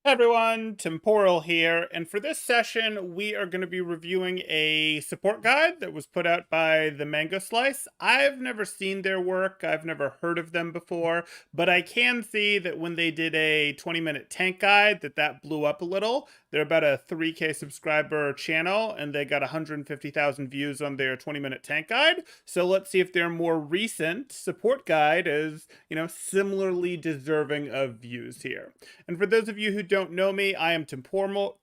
Hey everyone, Temporal here, and for this session, we are going to be reviewing a support guide that was put out by the Mango Slice. I've never seen their work, I've never heard of them before, but I can see that when they did a 20-minute tank guide, that blew up a little. They're about a 3K subscriber channel, and they got 150,000 views on their 20-minute tank guide. So let's see if their more recent support guide is, similarly deserving of views here. And for those of you who don't know me, I am Temporal,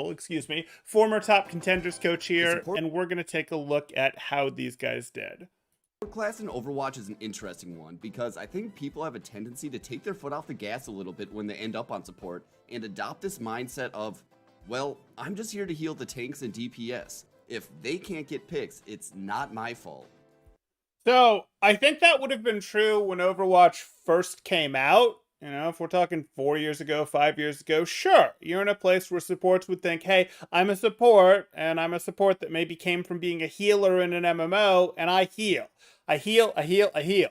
excuse me, former top contenders coach The here, support and we're going to take a look at how these guys did. class in Overwatch is an interesting one because I think people have a tendency to take their foot off the gas a little bit when they end up on support and adopt this mindset of, well, I'm just here to heal the tanks and DPS. If they can't get picks, it's not my fault. So I think that would have been true when Overwatch first came out. If we're talking 4 years ago, 5 years ago, sure, you're in a place where supports would think, hey, I'm a support, and I'm a support that maybe came from being a healer in an MMO, and I heal. I heal, I heal, I heal.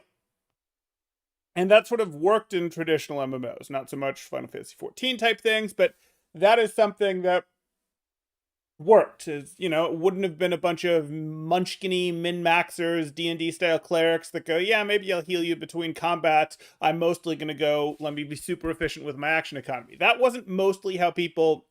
And that sort of worked in traditional MMOs, not so much Final Fantasy XIV type things, but that is something that worked. It wouldn't have been a bunch of munchkiny min-maxers, D&D style clerics that go, yeah, maybe I'll heal you between combats. I'm mostly going to go, let me be super efficient with my action economy. That wasn't mostly how people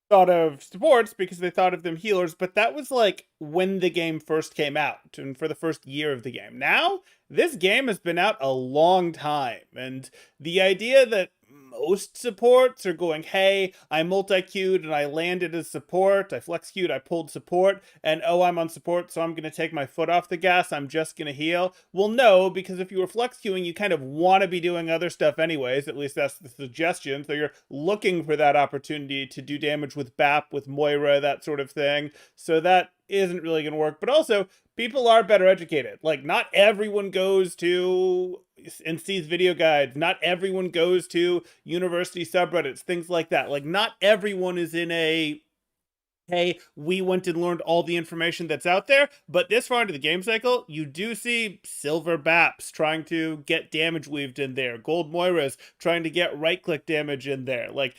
thought of supports because they thought of them healers, but that was like when the game first came out and for the first year of the game. Now, this game has been out a long time, and the idea that most supports are going, hey, I multi-queued and I landed as support, I flex-queued, I pulled support, and oh, I'm on support, so I'm going to take my foot off the gas, I'm just going to heal. Well, no, because if you were flex-queuing, you kind of want to be doing other stuff anyways, at least that's the suggestion, so you're looking for that opportunity to do damage with BAP, with Moira, that sort of thing, so that isn't really going to work. But also, people are better educated. Like, not everyone goes to and sees video guides. Not everyone goes to university subreddits, things like that. Like, not everyone is in a, hey, we went and learned all the information that's out there. But this far into the game cycle, you do see silver Baps trying to get damage weaved in there, gold Moiras trying to get right click damage in there. Like,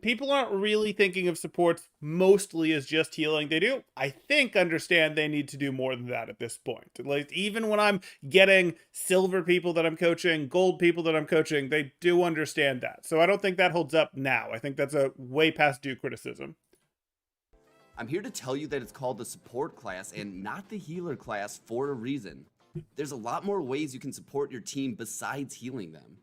people aren't really thinking of supports mostly as just healing. They do, I think, understand they need to do more than that at this point. Like, even when I'm getting silver people that I'm coaching, gold people that I'm coaching, they do understand that. So I don't think that holds up now. I think that's a way past due criticism. I'm here to tell you that it's called the support class and not the healer class for a reason. There's a lot more ways you can support your team besides healing them.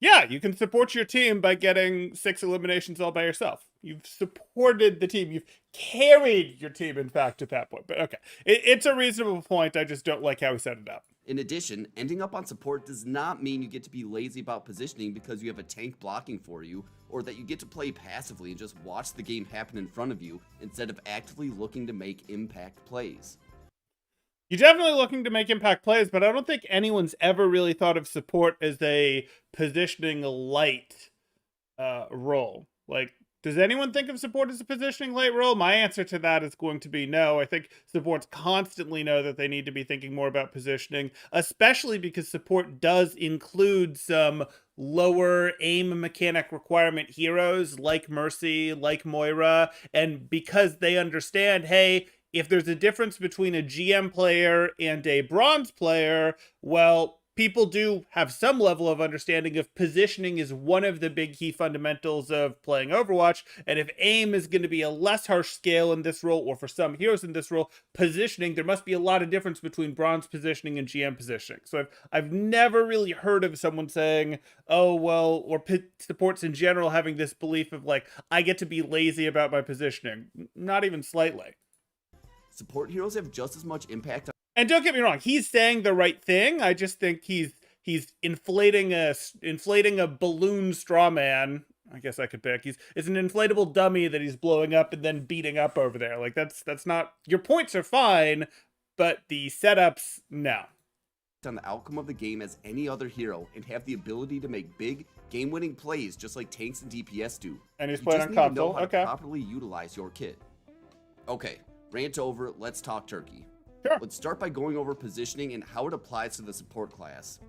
Yeah, you can support your team by getting 6 eliminations all by yourself. You've supported the team. You've carried your team, in fact, at that point. But okay, it's a reasonable point. I just don't like how he set it up. In addition, ending up on support does not mean you get to be lazy about positioning because you have a tank blocking for you, or that you get to play passively and just watch the game happen in front of you instead of actively looking to make impact plays. You're definitely looking to make impact plays, but I don't think anyone's ever really thought of support as a positioning light role. Like, does anyone think of support as a positioning light role? My answer to that is going to be no. I think supports constantly know that they need to be thinking more about positioning, especially because support does include some lower aim mechanic requirement heroes like Mercy, like Moira, and because they understand, hey, if there's a difference between a GM player and a bronze player, well, people do have some level of understanding of positioning is one of the big key fundamentals of playing Overwatch. And if aim is going to be a less harsh scale in this role, or for some heroes in this role, positioning, there must be a lot of difference between bronze positioning and GM positioning. So I've never really heard of someone saying, oh, well, or supports in general having this belief of like, I get to be lazy about my positioning. Not even slightly. Support heroes have just as much impact on. And don't get me wrong, he's saying the right thing. I just think he's inflating a balloon straw man. I guess I could pick. It's an inflatable dummy that he's blowing up and then beating up over there. Like, that's not, your points are fine, but the setups, no. On the outcome of the game as any other hero and have the ability to make big game-winning plays just like tanks and DPS do. And he's You playing just on need to console. know how Okay. to properly utilize your kit. Okay, rant over, let's talk turkey. Sure. Let's start by going over positioning and how it applies to the support class.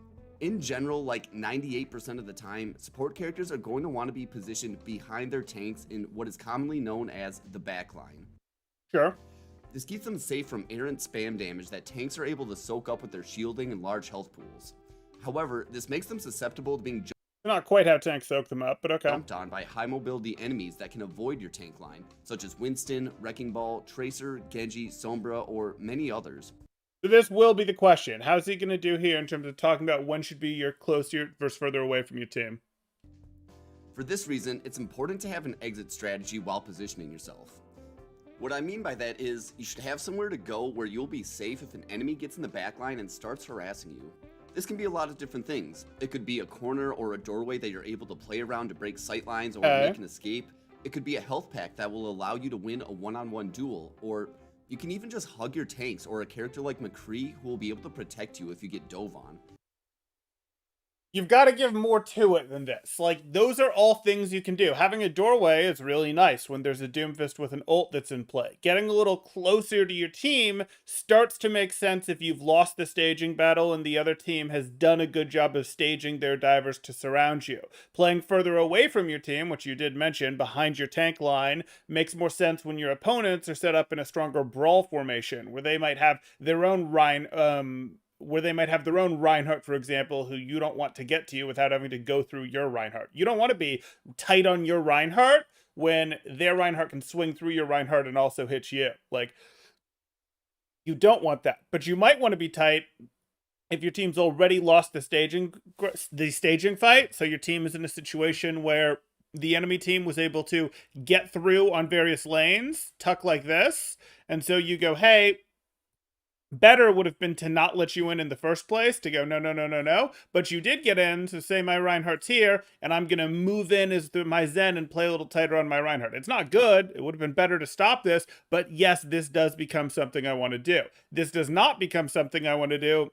In general, like 98% of the time, support characters are going to want to be positioned behind their tanks in what is commonly known as the backline. Sure. This keeps them safe from errant spam damage that tanks are able to soak up with their shielding and large health pools. However, this makes them susceptible to being Not quite how tanks soak them up, but okay. jumped on by high mobility enemies that can avoid your tank line, such as Winston, Wrecking Ball, Tracer, Genji, Sombra, or many others. So this will be the question. How's he going to do here in terms of talking about when should be your closer versus further away from your team? For this reason, it's important to have an exit strategy while positioning yourself. What I mean by that is, you should have somewhere to go where you'll be safe if an enemy gets in the backline and starts harassing you. This can be a lot of different things. It could be a corner or a doorway that you're able to play around to break sightlines or make an escape. It could be a health pack that will allow you to win a one-on-one duel, or you can even just hug your tanks or a character like McCree who will be able to protect you if you get dove on. You've got to give more to it than this. Like, those are all things you can do. Having a doorway is really nice when there's a Doomfist with an ult that's in play. Getting a little closer to your team starts to make sense if you've lost the staging battle and the other team has done a good job of staging their divers to surround you. Playing further away from your team, which you did mention, behind your tank line, makes more sense when your opponents are set up in a stronger brawl formation, where they might have their own Reinhardt, for example, who you don't want to get to you without having to go through your Reinhardt. You don't want to be tight on your Reinhardt when their Reinhardt can swing through your Reinhardt and also hit you. Like, you don't want that. But you might want to be tight if your team's already lost the staging fight, so your team is in a situation where the enemy team was able to get through on various lanes, tuck like this, and so you go, hey, better would have been to not let you in the first place, to go, no, but you did get in, so say my Reinhardt's here, and I'm going to move in as my Zen and play a little tighter on my Reinhardt. It's not good. It would have been better to stop this, but yes, this does become something I want to do. This does not become something I want to do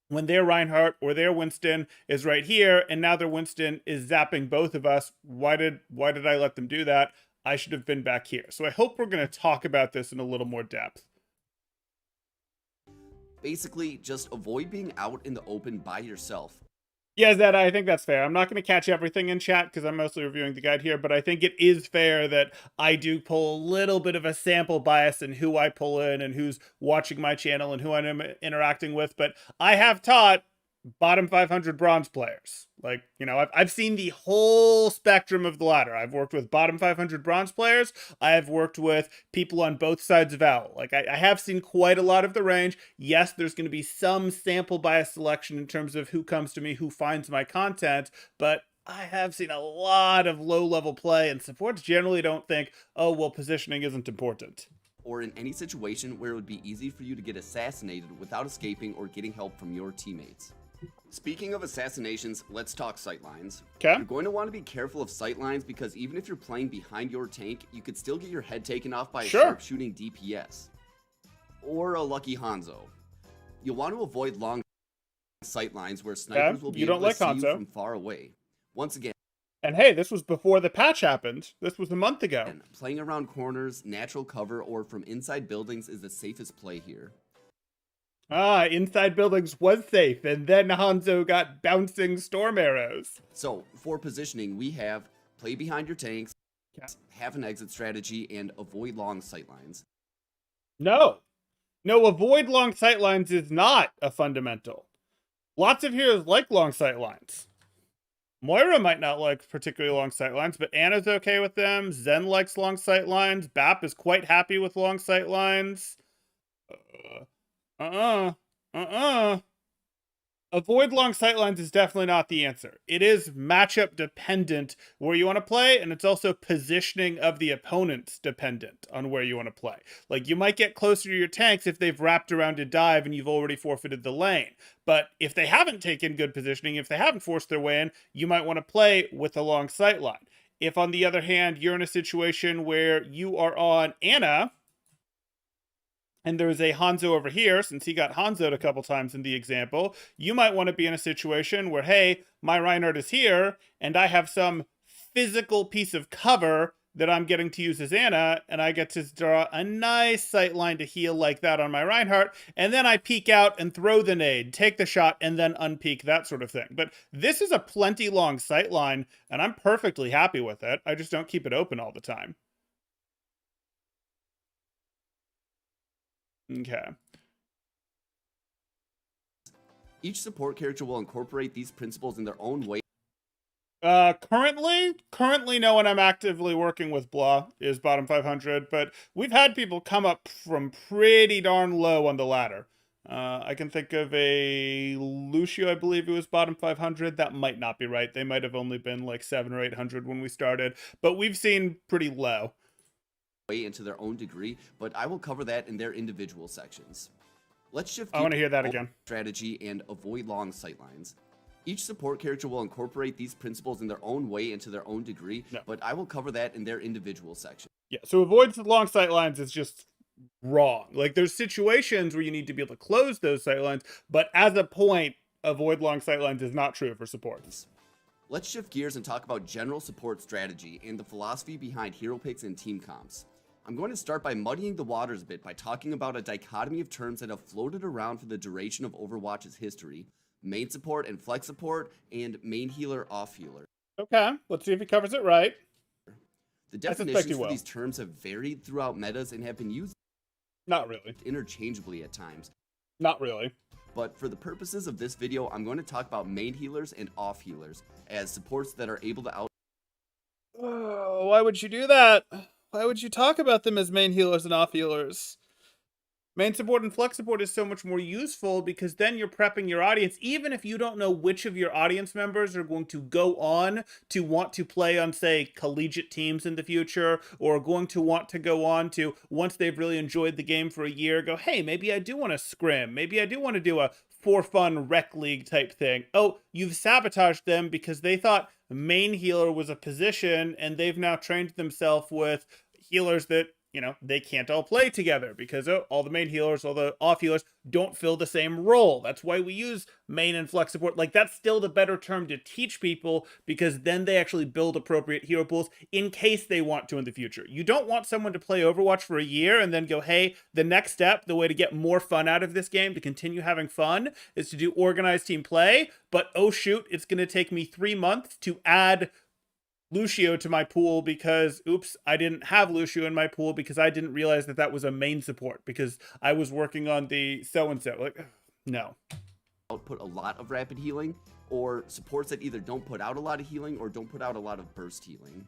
when their Reinhardt or their Winston is right here, and now their Winston is zapping both of us. Why did I let them do that? I should have been back here. So I hope we're going to talk about this in a little more depth. Basically, just avoid being out in the open by yourself. Yeah, Zed, I think that's fair. I'm not going to catch everything in chat because I'm mostly reviewing the guide here, but I think it is fair that I do pull a little bit of a sample bias in who I pull in and who's watching my channel and who I'm interacting with. But I have taught bottom 500 bronze players. Like, you know, I've seen the whole spectrum of the ladder. I've worked with bottom 500 bronze players. I have worked with people on both sides of Owl. Like, I have seen quite a lot of the range. Yes, there's going to be some sample bias selection in terms of who comes to me, who finds my content, but I have seen a lot of low-level play, and supports generally don't think, oh, well, positioning isn't important. Or in any situation where it would be easy for you to get assassinated without escaping or getting help from your teammates. Speaking of assassinations, let's talk sightlines. Okay. You're going to want to be careful of sightlines because even if you're playing behind your tank, you could still get your head taken off by a sharpshooting DPS. Or a lucky Hanzo. You'll want to avoid long sightlines where snipers will be able to see you from far away. Once again, and hey, this was before the patch happened. This was a month ago. Playing around corners, natural cover, or from inside buildings is the safest play here. Inside buildings was safe, and then Hanzo got bouncing storm arrows. So, for positioning, we have play behind your tanks, have an exit strategy, and avoid long sightlines. No, avoid long sightlines is not a fundamental. Lots of heroes like long sightlines. Moira might not like particularly long sightlines, but Ana's okay with them. Zen likes long sightlines. Bap is quite happy with long sightlines. Avoid long sightlines is definitely not the answer. It is matchup dependent where you want to play, and it's also positioning of the opponents dependent on where you want to play. Like, you might get closer to your tanks if they've wrapped around a dive and you've already forfeited the lane. But if they haven't taken good positioning, if they haven't forced their way in, you might want to play with a long sightline. If, on the other hand, you're in a situation where you are on Ana, and there's a Hanzo over here, since he got Hanzo'd a couple times in the example, you might want to be in a situation where, hey, my Reinhardt is here, and I have some physical piece of cover that I'm getting to use as Anna, and I get to draw a nice sight line to heal like that on my Reinhardt, and then I peek out and throw the nade, take the shot, and then unpeek, that sort of thing. But this is a plenty long sight line, and I'm perfectly happy with it. I just don't keep it open all the time. Okay. Each support character will incorporate these principles in their own way. Currently no one I'm actively working with blah is bottom 500, but we've had people come up from pretty darn low on the ladder. I can think of a Lucio, I believe it was bottom 500. That might not be right. They might have only been like 700 or 800 when we started, but we've seen pretty low. Way into their own degree, but I will cover that in their individual sections. Let's shift I want to hear that again. Strategy and avoid long sightlines. Each support character will incorporate these principles in their own way and to their own degree, but I will cover that in their individual section. Yeah, so avoid long sightlines is just wrong. Like, there's situations where you need to be able to close those sightlines, but as a point, avoid long sightlines is not true for supports. Let's shift gears and talk about general support strategy and the philosophy behind hero picks and team comps. I'm going to start by muddying the waters a bit by talking about a dichotomy of terms that have floated around for the duration of Overwatch's history: main support and flex support, and main healer, off healer. Okay, let's see if he covers it right. The definitions for these terms have varied throughout metas and have been used not really interchangeably at times. Not really. But for the purposes of this video, I'm going to talk about main healers and off healers as supports that are able to out. Oh, why would you do that? Why would you talk about them as main healers and off healers? Main support and flex support is so much more useful because then you're prepping your audience, even if you don't know which of your audience members are going to go on to want to play on, say, collegiate teams in the future, or going to want to go on to, once they've really enjoyed the game for a year, go, hey, maybe I do want to scrim. Maybe I do want to do a for fun rec league type thing. Oh, you've sabotaged them because they thought main healer was a position and they've now trained themselves with healers that, you know, they can't all play together because all the main healers, all the off healers don't fill the same role. That's why we use main and flex support. Like, that's still the better term to teach people because then they actually build appropriate hero pools in case they want to in the future. You don't want someone to play Overwatch for a year and then go, hey, the next step, the way to get more fun out of this game, to continue having fun, is to do organized team play. But oh shoot, it's going to take me 3 months to add Lucio to my pool because, oops, I didn't have Lucio in my pool because I didn't realize that that was a main support because I was working on the so-and-so. Like, no. Output a lot of rapid healing, or supports that either don't put out a lot of healing or don't put out a lot of burst healing.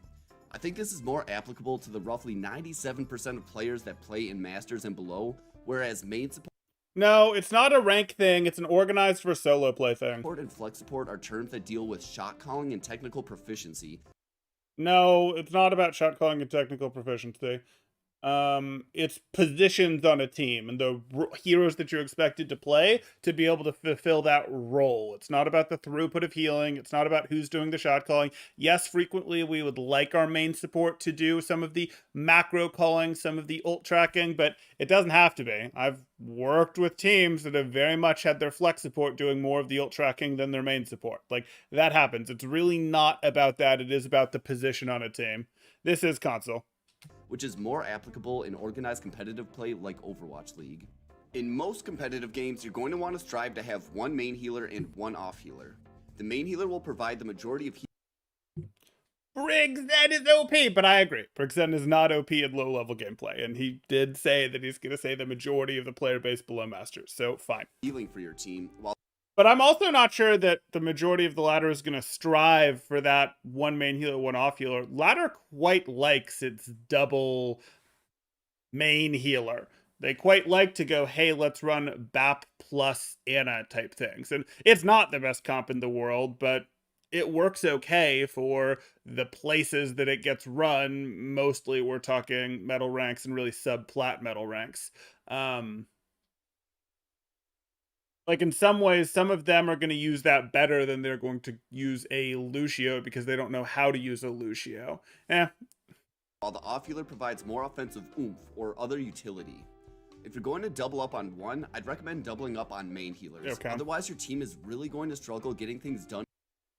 I think this is more applicable to the roughly 97% of players that play in Masters and below, whereas main support... No, it's not a rank thing. It's an organized for solo play thing. Support and flex support are terms that deal with shot calling and technical proficiency. No, it's not about shot calling and technical proficiency. It's positions on a team and the heroes that you're expected to play to be able to fulfill that role. It's not about the throughput of healing. It's not about who's doing the shot calling. Yes, frequently we would like our main support to do some of the macro calling, some of the ult tracking, but it doesn't have to be. I've worked with teams that have very much had their flex support doing more of the ult tracking than their main support. Like, that happens. It's really not about that. It is about the position on a team. This is console, which is more applicable in organized competitive play like Overwatch League. In most competitive games, you're going to want to strive to have one main healer and one off healer. The main healer will provide the majority of Briggs, that is OP, but I agree. Briggs is not OP in low-level gameplay, and he did say that he's going to say the majority of the player base below Masters, so fine. Healing for your team, while... But I'm also not sure that the majority of the ladder is going to strive for that one main healer, one off healer. Ladder quite likes its double main healer. They quite like to go, hey, let's run Bap plus Anna type things. And it's not the best comp in the world, but it works okay for the places that it gets run. Mostly we're talking metal ranks and really sub-plat metal ranks. Like, in some ways, some of them are going to use that better than they're going to use a Lucio because they don't know how to use a Lucio. While the off healer provides more offensive oomph or other utility. If you're going to double up on one, I'd recommend doubling up on main healers. Okay. Otherwise, your team is really going to struggle getting things done.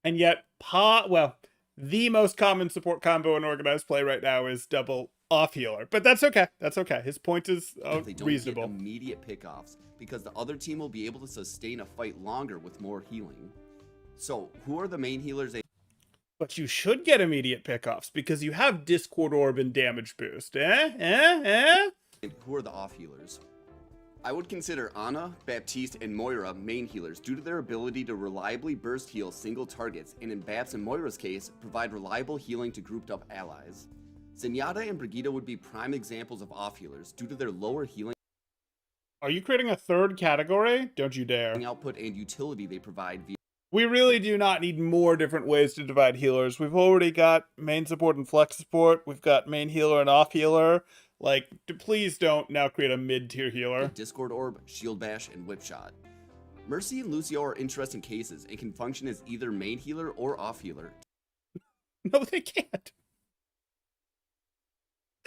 And yet, well, the most common support combo in organized play right now is double off healer, but that's okay. That's okay. His point is if they don't reasonable. get immediate pickoffs, because the other team will be able to sustain a fight longer with more healing. So, who are the main healers? But you should get immediate pickoffs because you have Discord Orb and damage boost. And who are the off healers? I would consider Ana, Baptiste, and Moira main healers due to their ability to reliably burst heal single targets, and in Babs and Moira's case, provide reliable healing to grouped up allies. Zenyatta and Brigitta would be prime examples of off healers due to their lower healing Are you creating a third category? Don't you dare. output and utility they provide via. We really do not need more different ways to divide healers. We've already got main support and flex support. We've got main healer and off healer. Like, please don't now create a mid-tier healer. Discord Orb, Shield Bash, and Whip Shot. Mercy and Lucio are interesting cases and can function as either main healer or off healer. No, they can't.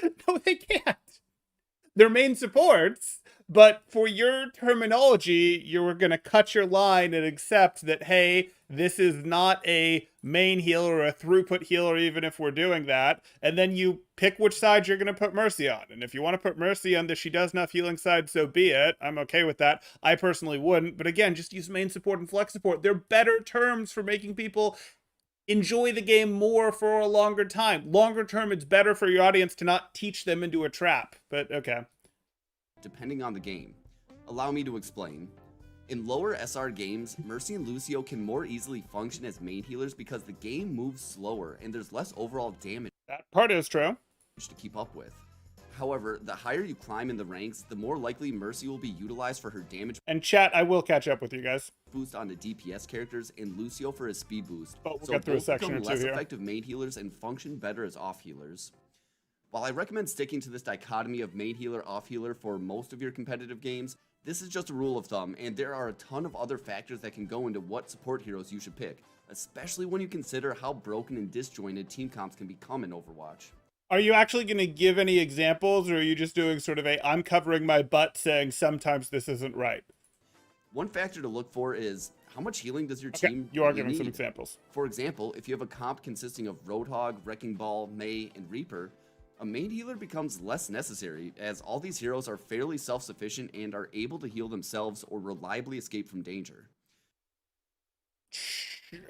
No, they can't. They're main supports, but for your terminology, you're going to cut your line and accept that, hey, this is not a main healer or a throughput healer, even if we're doing that. And then you pick which side you're going to put Mercy on. And if you want to put Mercy on the she does enough healing side, so be it. I'm okay with that. I personally wouldn't. But again, just use main support and flex support. They're better terms for making people enjoy the game more for a longer time. Longer term, it's better for your audience to not teach them into a trap. But okay. Depending on the game. Allow me to explain. In lower SR games, Mercy and Lucio can more easily function as main healers because the game moves slower and there's less overall damage That part is true. to keep up with. However, the higher you climb in the ranks, the more likely Mercy will be utilized for her damage And chat, I will catch up with you guys. boost on the DPS characters and Lucio for his speed boost. But we'll so get through a both section become or two less here. effective main healers and function better as off healers. While I recommend sticking to this dichotomy of main healer, off healer for most of your competitive games, this is just a rule of thumb, and there are a ton of other factors that can go into what support heroes you should pick, especially when you consider how broken and disjointed team comps can become in Overwatch. Are you actually going to give any examples, or are you just doing sort of a I'm covering my butt saying sometimes this isn't right? One factor to look for is how much healing does your Okay, team you are really giving some need? examples. For example, if you have a comp consisting of Roadhog, Wrecking Ball, Mei, and Reaper, a main healer becomes less necessary as all these heroes are fairly self-sufficient and are able to heal themselves or reliably escape from danger.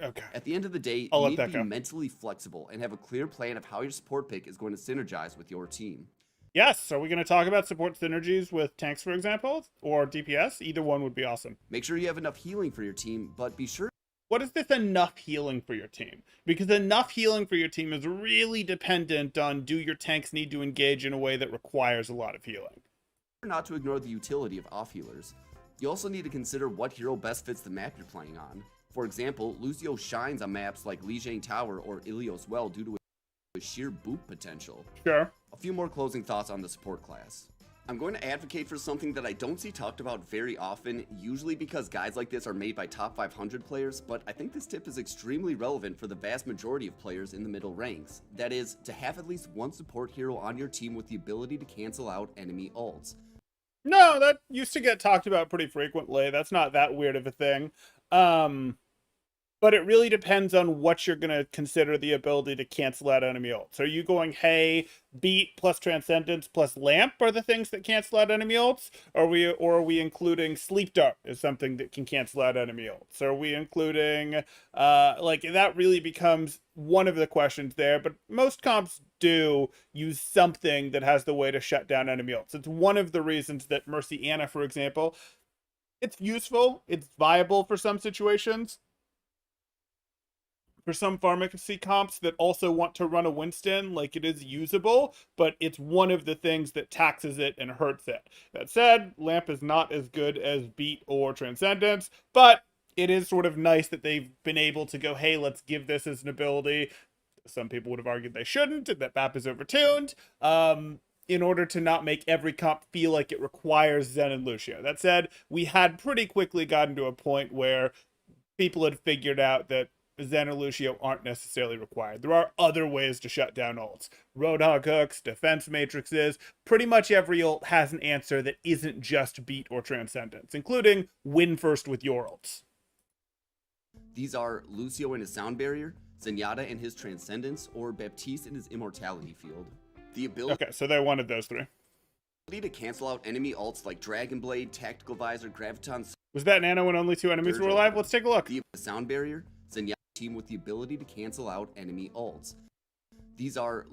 Okay. At the end of the day, I'll you let need that to be go. mentally flexible and have a clear plan of how your support pick is going to synergize with your team. Yes, are we going to talk about support synergies with tanks, for example, or DPS? Either one would be awesome. Make sure you have enough healing for your team, but be sure What is this enough healing for your team? Because enough healing for your team is really dependent on do your tanks need to engage in a way that requires a lot of healing. not to ignore the utility of off healers. You also need to consider what hero best fits the map you're playing on. For example, Lucio shines on maps like Lijiang Tower or Ilios Well due to his sheer boop potential. Sure. A few more closing thoughts on the support class. I'm going to advocate for something that I don't see talked about very often, usually because guides like this are made by top 500 players, but I think this tip is extremely relevant for the vast majority of players in the middle ranks. That is, to have at least one support hero on your team with the ability to cancel out enemy ults. No, that used to get talked about pretty frequently. That's not that weird of a thing. But it really depends on what you're going to consider the ability to cancel out enemy ults. Are you going, hey, beat plus transcendence plus lamp are the things that cancel out enemy ults? Or are we including sleep dart as something that can cancel out enemy ults? Are we including, that really becomes one of the questions there, but most comps do use something that has the way to shut down enemy ults. It's one of the reasons that Mercy Ana, for example, it's useful, it's viable for some situations. For some pharmacy comps that also want to run a Winston, like it is usable, but it's one of the things that taxes it and hurts it. That said, Lamp is not as good as Beat or Transcendence, but it is sort of nice that they've been able to go, hey, let's give this as an ability. Some people would have argued they shouldn't, and that BAP is overtuned, in order to not make every comp feel like it requires Zen and Lucio. That said, we had pretty quickly gotten to a point where people had figured out that Zen or Lucio aren't necessarily required. There are other ways to shut down ults. Roadhog hooks, defense matrices, pretty much every ult has an answer that isn't just beat or transcendence, including win first with your ults. These are Lucio and his sound barrier, Zenyatta and his Transcendence, or Baptiste and his Immortality field. The ability Okay, so they wanted those three. to cancel out enemy ults like Dragon Blade, Tactical Visor, Graviton Was that Nano when only 2 enemies were alive? Let's take a look. The Sound Barrier, Zenyatta team with the ability to cancel out enemy ults. These are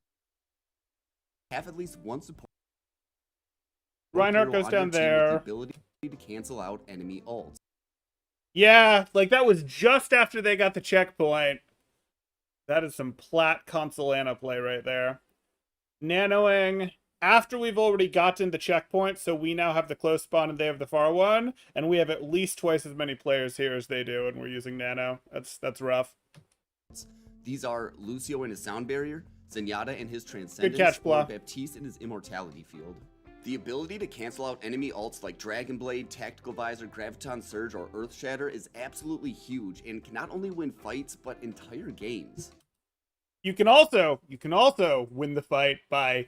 have at least one support. Reinhardt goes down there. With the ability to cancel out enemy ults. Yeah, like that was just after they got the checkpoint. That is some plat console Nano play right there. Nanoing after we've already gotten the checkpoint, so we now have the close spawn and they have the far one, and we have at least twice as many players here as they do, and we're using Nano. That's rough. These are Lucio and his Sound Barrier, Zenyatta and his Transcendence, Good catch, Blah. or Baptiste and his Immortality field. The ability to cancel out enemy ults like Dragon Blade, Tactical Visor, Graviton Surge, or Earth Shatter is absolutely huge and can not only win fights, but entire games. You can also win the fight by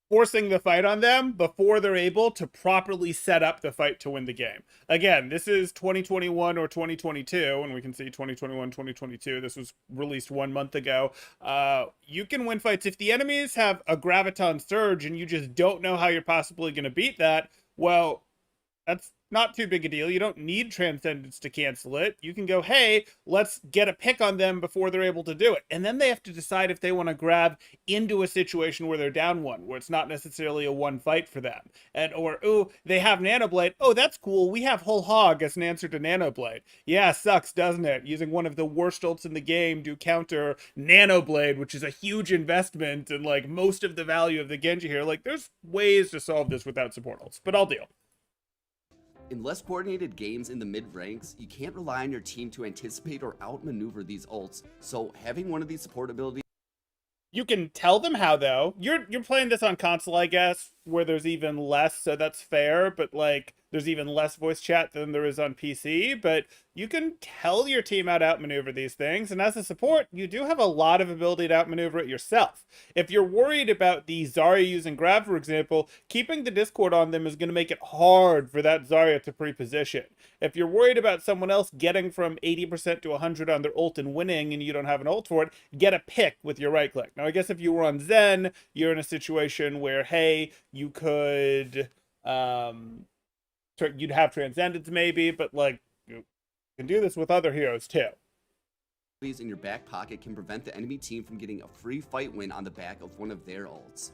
forcing the fight on them before they're able to properly set up the fight to win the game. Again, this is 2021 or 2022, and we can see 2021, 2022. This was released 1 month ago. You can win fights if the enemies have a Graviton Surge and you just don't know how you're possibly going to beat that. Well, that's not too big a deal. You don't need Transcendence to cancel it. You can go, hey, let's get a pick on them before they're able to do it. And then they have to decide if they want to grab into a situation where they're down one, where it's not necessarily a one fight for them. Or, ooh, they have Nanoblade. Oh, that's cool. We have Whole Hog as an answer to Nanoblade. Yeah, sucks, doesn't it? Using one of the worst ults in the game to counter Nanoblade, which is a huge investment and like most of the value of the Genji here. Like, there's ways to solve this without support ults, but I'll deal. In less coordinated games in the mid-ranks, you can't rely on your team to anticipate or outmaneuver these ults, so having one of these support abilities... You can tell them how, though. You're playing this on console, I guess, where there's even less, so that's fair, but, like, there's even less voice chat than there is on PC, but you can tell your team how to outmaneuver these things, and as a support, you do have a lot of ability to outmaneuver it yourself. If you're worried about the Zarya using grab, for example, keeping the Discord on them is going to make it hard for that Zarya to pre-position. If you're worried about someone else getting from 80% to 100 on their ult and winning, and you don't have an ult for it, get a pick with your right click. Now, I guess if you were on Zen, you're in a situation where, hey, you could... you'd have Transcendence maybe, but like you can do this with other heroes too. In your back pocket can prevent the enemy team from getting a free fight win on the back of one of their ults.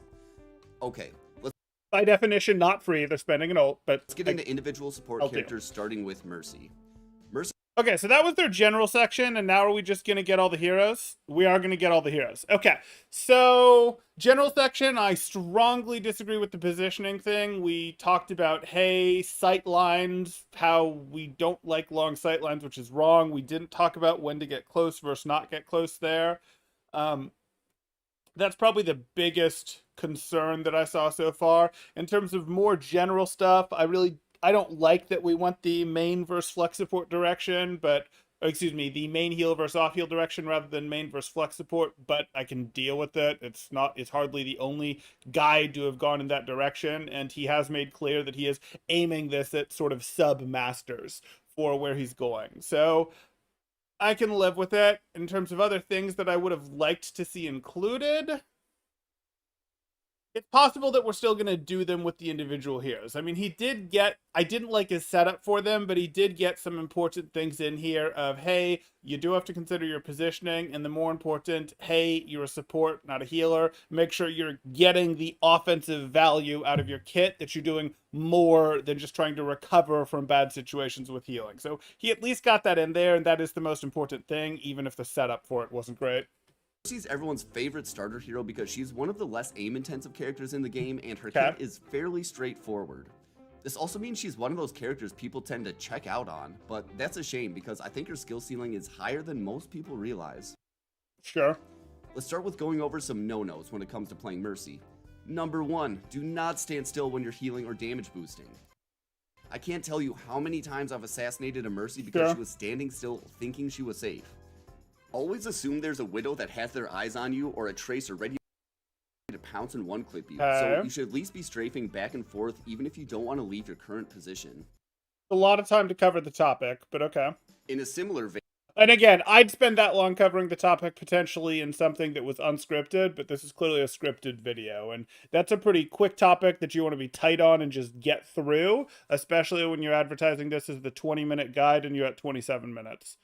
Okay, let's by definition not free, they're spending an ult, but get into individual support characters starting with Mercy. Okay, so that was their general section, and now are we just going to get all the heroes? We are going to get all the heroes. Okay, so general section, I strongly disagree with the positioning thing. We talked about, hey, sight lines, how we don't like long sight lines, which is wrong. We didn't talk about when to get close versus not get close there. That's probably the biggest concern that I saw so far. In terms of more general stuff, I don't like that we went the main versus flex support direction, but, excuse me, the main heal versus off heal direction rather than main versus flex support, but I can deal with it. It's hardly the only guide to have gone in that direction, and he has made clear that he is aiming this at sort of sub-masters for where he's going. So I can live with it. In terms of other things that I would have liked to see included, it's possible that we're still going to do them with the individual heroes. I mean, I didn't like his setup for them, but he did get some important things in here of, hey, you do have to consider your positioning, and the more important, hey, you're a support, not a healer. Make sure you're getting the offensive value out of your kit, that you're doing more than just trying to recover from bad situations with healing. So he at least got that in there, and that is the most important thing, even if the setup for it wasn't great. Mercy's everyone's favorite starter hero because she's one of the less aim-intensive characters in the game, and her kit is fairly straightforward. This also means she's one of those characters people tend to check out on, but that's a shame because I think her skill ceiling is higher than most people realize. Sure. Let's start with going over some no-nos when it comes to playing Mercy. Number 1, do not stand still when you're healing or damage boosting. I can't tell you how many times I've assassinated a Mercy because she was standing still thinking she was safe. Always assume there's a Widow that has their eyes on you or a Tracer ready to pounce and one-clip you, so you should at least be strafing back and forth even if you don't want to leave your current position. A lot of time to cover the topic, but okay. In a similar vein, And again, I'd spend that long covering the topic potentially in something that was unscripted, but this is clearly a scripted video. And that's a pretty quick topic that you want to be tight on and just get through, especially when you're advertising this as the 20-minute guide and you're at 27 minutes.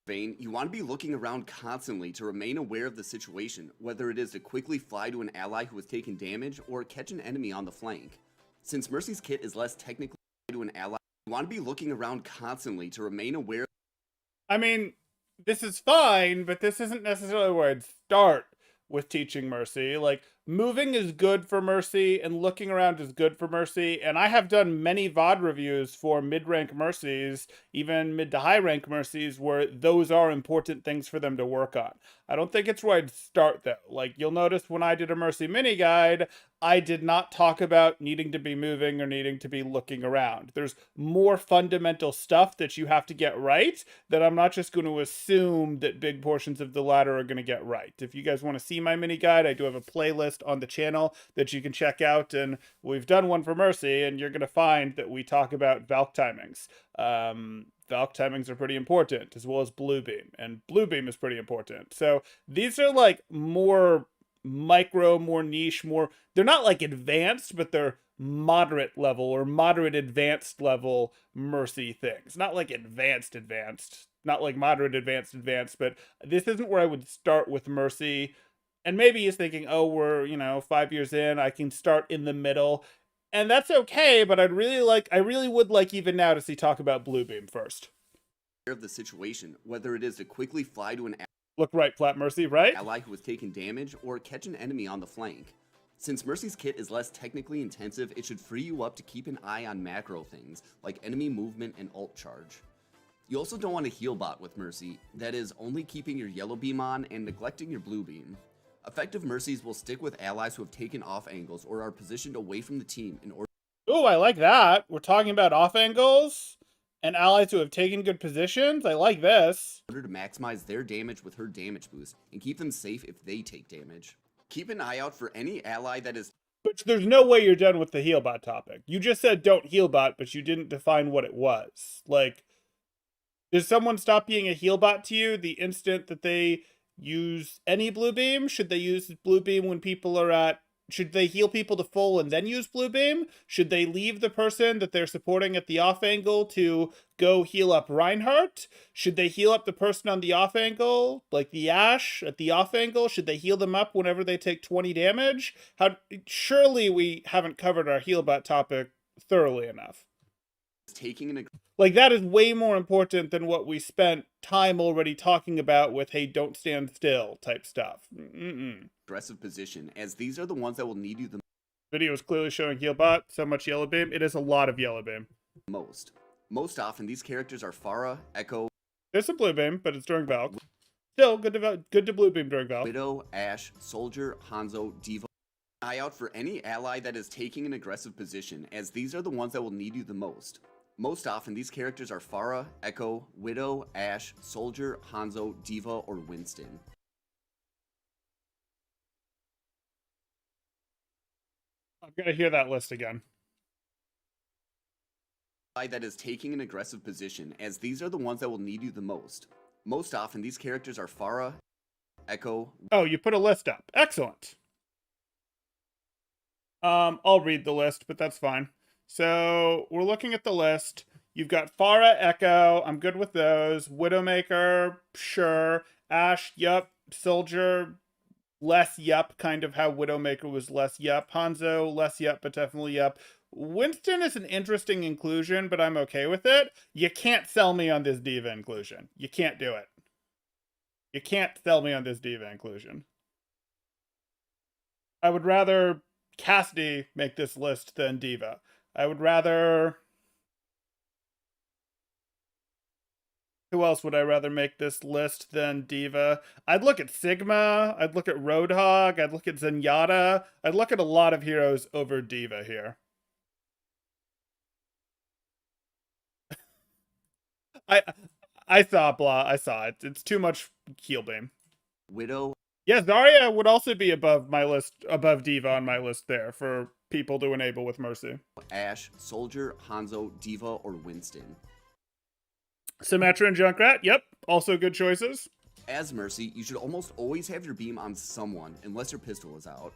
Vein, you want to be looking around constantly to remain aware of the situation, whether it is to quickly fly to an ally who has taken damage or catch an enemy on the flank. Since Mercy's kit is less technically to an ally, you want to be looking around constantly to remain aware. I mean, this is fine, but this isn't necessarily where I'd start with teaching Mercy. Like, moving is good for Mercy, and looking around is good for Mercy, and I have done many VOD reviews for mid-rank Mercies, even mid to high-rank Mercies, where those are important things for them to work on. I don't think it's where I'd start, though. Like, you'll notice when I did a Mercy mini-guide, I did not talk about needing to be moving or needing to be looking around. There's more fundamental stuff that you have to get right that I'm not just going to assume that big portions of the ladder are going to get right. If you guys want to see my mini guide, I do have a playlist on the channel that you can check out, and we've done one for Mercy, and you're going to find that we talk about Valk timings. Valk timings are pretty important, as well as Blue Beam, and Blue Beam is pretty important. So these are like more micro, more niche, more, they're not like advanced, but they're moderate level or moderate advanced level Mercy things. Not like advanced, not like moderate advanced, but this isn't where I would start with Mercy. And maybe he's thinking, oh, we're, 5 years in, I can start in the middle. And that's okay, but I really would like even now to see talk about Blue Beam first. Of the situation, whether it is to quickly fly to an Look right, Flat Mercy, right? ally who has taken damage or catch an enemy on the flank. Since Mercy's kit is less technically intensive, it should free you up to keep an eye on macro things like enemy movement and ult charge. You also don't want to heal bot with Mercy, that is, only keeping your yellow beam on and neglecting your blue beam. Effective Mercies will stick with allies who have taken off angles or are positioned away from the team in order. Ooh, I like that. We're talking about off angles and allies who have taken good positions. I like this. In order to maximize their damage with her damage boost and keep them safe if they take damage. Keep an eye out for any ally that is. But there's no way you're done with the heal bot topic. You just said don't heal bot, but you didn't define what it was. Like, does someone stop being a heal bot to you the instant that they use any blue beam? Should they use blue beam when people are at... Should they heal people to full and then use blue beam? Should they leave the person that they're supporting at the off angle to go heal up Reinhardt? Should they heal up the person on the off angle, like the Ashe at the off angle? Should they heal them up whenever they take 20 damage? Surely we haven't covered our heal bot topic thoroughly enough. Like, that is way more important than what we spent time already talking about with, hey, don't stand still type stuff. Aggressive position, as these are the ones that will need you the video is clearly showing heal bot, so much yellow beam. It is a lot of yellow beam. most. Most often, these characters are Pharah, Echo. There's some blue beam, but it's during Valk. Still, good to blue beam during Valk. Widow, Ashe, Soldier, Hanzo, Diva. Eye out for any ally that is taking an aggressive position, as these are the ones that will need you the most. Most often, these characters are Pharah, Echo, Widow, Ashe, Soldier, Hanzo, Diva, or Winston. I've got to hear that list again. That is taking an aggressive position, as these are the ones that will need you the most. Most often, these characters are Pharah, Echo. Oh, you put a list up. Excellent. I'll read the list, but that's fine. So we're looking at the list. You've got Pharah, Echo. I'm good with those. Widowmaker, sure. Ashe, yup. Soldier, less yup, kind of how Widowmaker was less yup. Hanzo, less yup, but definitely yup. Winston is an interesting inclusion, but I'm okay with it. You can't sell me on this diva inclusion. You can't do it. You can't sell me on this diva inclusion. I would rather Cassidy make this list than diva. I would rather... Who else would I rather make this list than diva? I'd look at Sigma. I'd look at Roadhog. I'd look at Zenyatta. I'd look at a lot of heroes over diva here. I saw blah. I saw it. It's too much heal beam. Widow. Yeah, Zarya would also be above my list, above diva on my list there for people to enable with Mercy. Ashe, Soldier, Hanzo, Diva, or Winston. Symmetra and Junkrat, yep, also good choices. As Mercy, you should almost always have your beam on someone, unless your pistol is out.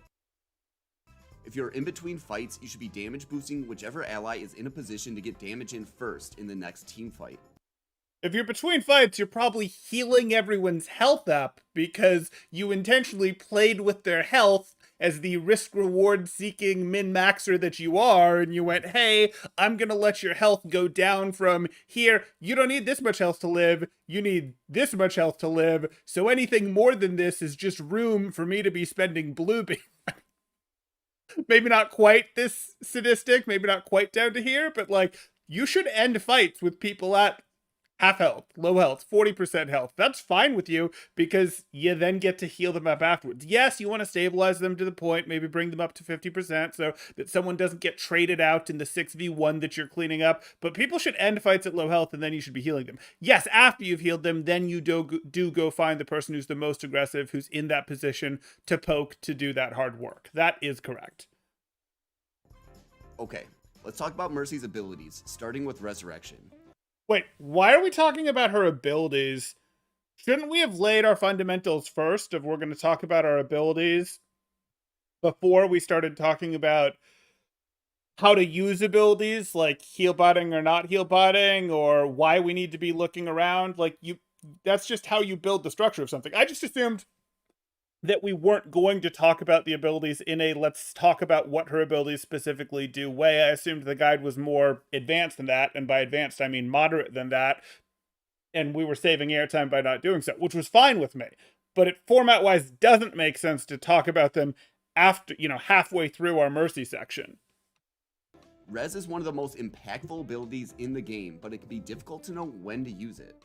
If you're in between fights, you should be damage boosting whichever ally is in a position to get damage in first in the next team fight. If you're between fights, you're probably healing everyone's health up because you intentionally played with their health as the risk-reward seeking min-maxer that you are, and you went, hey, I'm gonna let your health go down from here, you don't need this much health to live, you need this much health to live, so anything more than this is just room for me to be spending blue beam. Maybe not quite this sadistic, maybe not quite down to here, but like, you should end fights with people at half health, low health, 40% health. That's fine with you because you then get to heal them up afterwards. Yes, you want to stabilize them to the point, maybe bring them up to 50% so that someone doesn't get traded out in the 6v1 that you're cleaning up, but people should end fights at low health and then you should be healing them. Yes, after you've healed them, then you do go find the person who's the most aggressive, who's in that position to poke, to do that hard work. That is correct. Okay, let's talk about Mercy's abilities, starting with Resurrection. Wait, why are we talking about her abilities? Shouldn't we have laid our fundamentals first if we're going to talk about our abilities before we started talking about how to use abilities, like heal botting or not heal botting, or why we need to be looking around? Like, that's just how you build the structure of something. I just assumed that we weren't going to talk about the abilities in a let's talk about what her abilities specifically do way. I assumed the guide was more advanced than that, and by advanced I mean moderate than that, and we were saving airtime by not doing so, which was fine with me. But it format-wise doesn't make sense to talk about them after, halfway through our Mercy section. Res is one of the most impactful abilities in the game, but it can be difficult to know when to use it.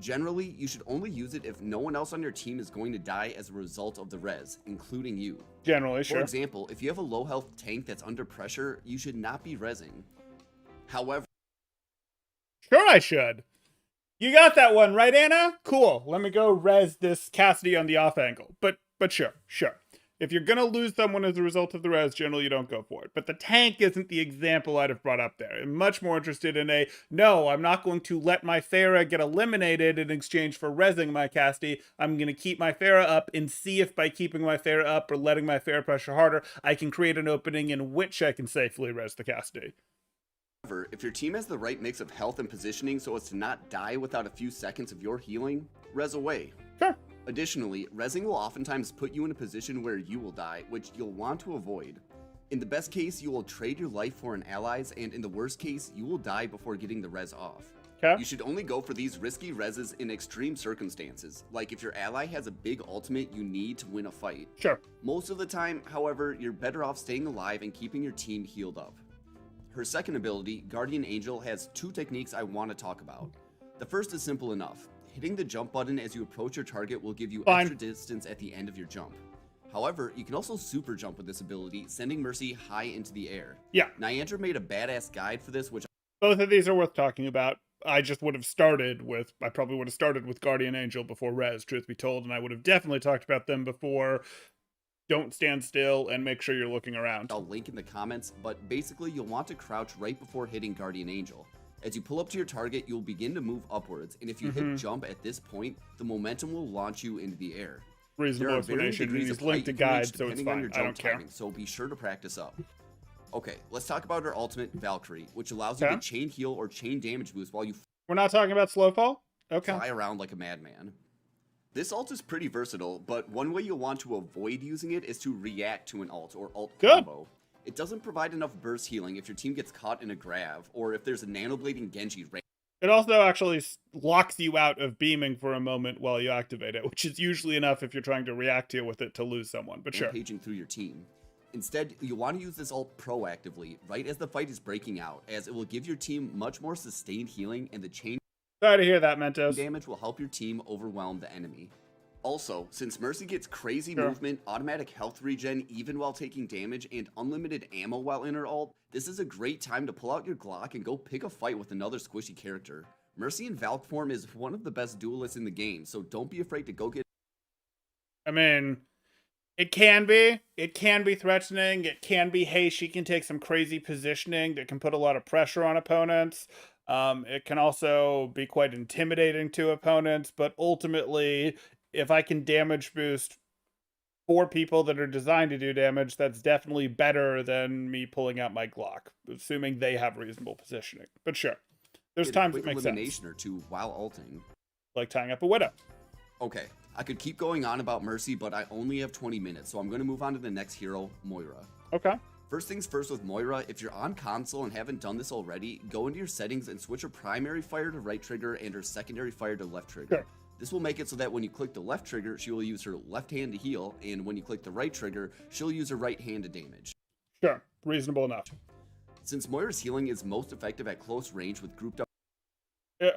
Generally, you should only use it if no one else on your team is going to die as a result of the res, including you. Generally, sure. For example, if you have a low health tank that's under pressure, you should not be resing. However, sure I should. You got that one, right, Anna? Cool. Let me go res this Cassidy on the off angle. But sure. If you're gonna lose someone as a result of the res, generally you don't go for it. But the tank isn't the example I'd have brought up there. I'm much more interested in no, I'm not going to let my Pharah get eliminated in exchange for resing my Cassidy. I'm gonna keep my Pharah up and see if by keeping my Pharah up or letting my Pharah pressure harder, I can create an opening in which I can safely res the Cassidy. if your team has the right mix of health and positioning so as to not die without a few seconds of your healing, res away. Sure. Additionally, resing will oftentimes put you in a position where you will die, which you'll want to avoid. In the best case, you will trade your life for an ally's, and in the worst case, you will die before getting the res off. Okay. You should only go for these risky reses in extreme circumstances, like if your ally has a big ultimate you need to win a fight. Sure. Most of the time, however, you're better off staying alive and keeping your team healed up. Her second ability, Guardian Angel, has two techniques I want to talk about. The first is simple enough. Hitting the jump button as you approach your target will give you extra distance at the end of your jump. However, you can also super jump with this ability, sending Mercy high into the air. Yeah. Niantra made a badass guide for this, which both of these are worth talking about. I probably would have started with Guardian Angel before res, truth be told, and I would have definitely talked about them before Don't Stand Still and make sure you're looking around. I'll link in the comments, but basically you'll want to crouch right before hitting Guardian Angel. As you pull up to your target, you'll begin to move upwards, and if you hit jump at this point, the momentum will launch you into the air. Reasonable explanation. He's linked to guide, so it's fine. I don't care. So be sure to practice up. Okay, let's talk about her ultimate, Valkyrie, which allows you to chain heal or chain damage boost while you We're not talking about slow fall? Okay. Fly around like a madman. This ult is pretty versatile, but one way you'll want to avoid using it is to react to an ult or ult combo. It doesn't provide enough burst healing if your team gets caught in a grab, or if there's a nanoblading Genji right. It also actually locks you out of beaming for a moment while you activate it, which is usually enough if you're trying to react with it to lose someone, but sure. Paging through your team. Instead, you'll want to use this ult proactively, right as the fight is breaking out, as it will give your team much more sustained healing, and the chain Sorry to hear that, Mentos. damage will help your team overwhelm the enemy. Also, since Mercy gets crazy movement, automatic health regen even while taking damage, and unlimited ammo while in her ult, this is a great time to pull out your Glock and go pick a fight with another squishy character. Mercy in Valk form is one of the best duelists in the game, so don't be afraid to go get. I mean, it can be threatening. It can be, hey, she can take some crazy positioning that can put a lot of pressure on opponents. It can also be quite intimidating to opponents, but ultimately, if I can damage boost 4 people that are designed to do damage, that's definitely better than me pulling out my Glock, assuming they have reasonable positioning. But sure, there's Get a times quick it makes elimination sense, or two while ulting. like tying up a Widow. Okay, I could keep going on about Mercy, but I only have 20 minutes, so I'm going to move on to the next hero, Moira. Okay. First things first with Moira, if you're on console and haven't done this already, go into your settings and switch her primary fire to right trigger and her secondary fire to left trigger. Sure. This will make it so that when you click the left trigger, she will use her left hand to heal, and when you click the right trigger, she'll use her right hand to damage. Sure, reasonable enough. Since Moira's healing is most effective at close range with grouped up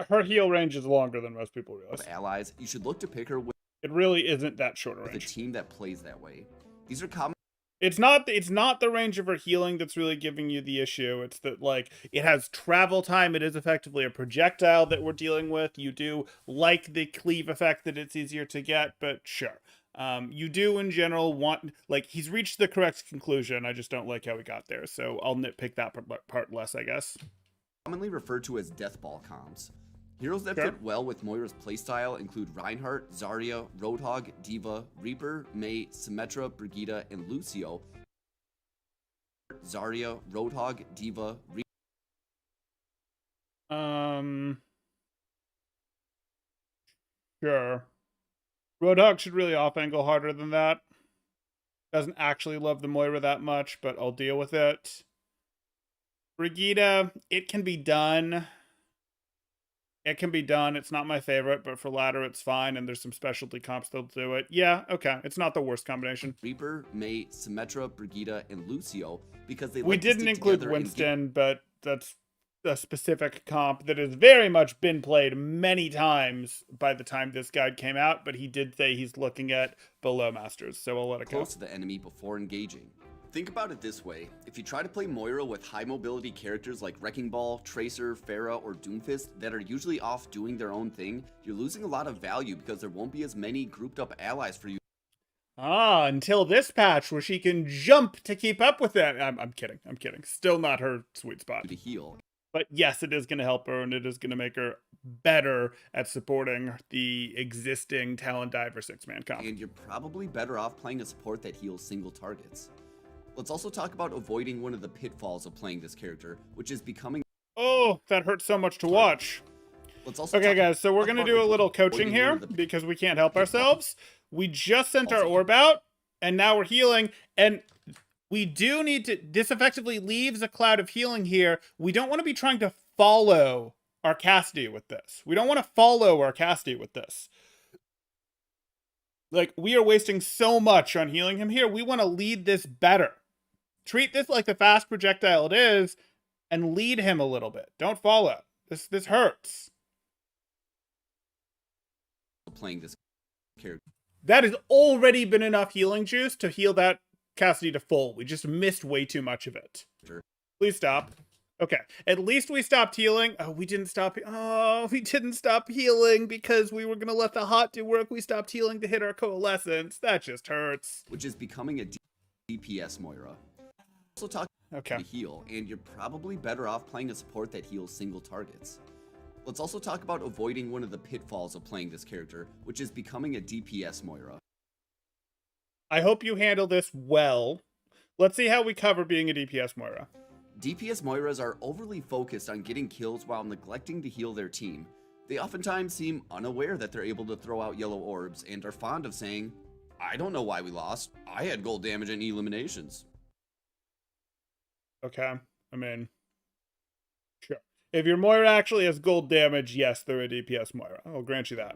Her heal range is longer than most people realize. allies, you should look to pick her with It really isn't that short a a range. team that plays that way. These are common It's not the range of her healing that's really giving you the issue. It's that, like, it has travel time. It is effectively a projectile that we're dealing with. You do like the cleave effect that it's easier to get, but sure. You do in general want, like, he's reached the correct conclusion. I just don't like how he got there, so I'll nitpick that part less, I guess. commonly referred to as death ball comps. Heroes that Sure. fit well with Moira's playstyle include Reinhardt, Zarya, Roadhog, Diva, Reaper, Mei, Symmetra, Brigitta, and Lucio. Zarya, Roadhog, Diva, Sure. Roadhog should really off-angle harder than that. Doesn't actually love the Moira that much, but I'll deal with it. Brigitta, it can be done. It can be done. It's not my favorite, but for ladder, it's fine, and there's some specialty comps that'll do it. Yeah, okay. It's not the worst combination. Reaper, Mei, Symmetra, Brigitta, and Lucio because they We like to didn't stick include together and Winston, but that's a specific comp that has very much been played many times by the time this guide came out, but he did say he's looking at below masters, so I'll let it go. close to the enemy before engaging. Think about it this way, if you try to play Moira with high mobility characters like Wrecking Ball, Tracer, Pharah, or Doomfist that are usually off doing their own thing, you're losing a lot of value because there won't be as many grouped up allies for you Until this patch where she can jump to keep up with it. I'm kidding. I'm kidding. Still not her sweet spot. to heal. But yes, it is going to help her, and it is going to make her better at supporting the existing Talon Diver 6-man comp. And you're probably better off playing a support that heals single targets. Let's also talk about avoiding one of the pitfalls of playing this character, which is becoming. Oh, that hurts so much to watch. Let's also Okay, guys, so we're going to do a little coaching avoiding here one of the because we can't help pitfalls. ourselves. We just sent our Also- orb out, and now we're healing, and we do need to. This effectively leaves a cloud of healing here. We don't want to be trying to follow our Cassidy with this. We don't want to follow our Cassidy with this. Like, we are wasting so much on healing him here. We want to lead this better. Treat this like the fast projectile it is, and lead him a little bit. Don't follow. This hurts. Playing this character. That has already been enough healing juice to heal that Cassidy to full. We just missed way too much of it. Please stop. Okay, at least we stopped healing. Oh, we didn't stop. Oh, we didn't stop healing because we were going to let the hot do work. We stopped healing to hit our coalescence. That just hurts. Which is becoming a DPS Moira. Also talk Okay. to heal, and you're probably better off playing a support that heals single targets. Let's also talk about avoiding one of the pitfalls of playing this character, which is becoming a DPS Moira. I hope you handle this well. Let's see how we cover being a DPS Moira. DPS Moiras are overly focused on getting kills while neglecting to heal their team. They oftentimes seem unaware that they're able to throw out yellow orbs and are fond of saying, "I don't know why we lost. I had gold damage in eliminations." Okay, I mean, sure. If your Moira actually has gold damage, yes, they're a DPS Moira. I'll grant you that.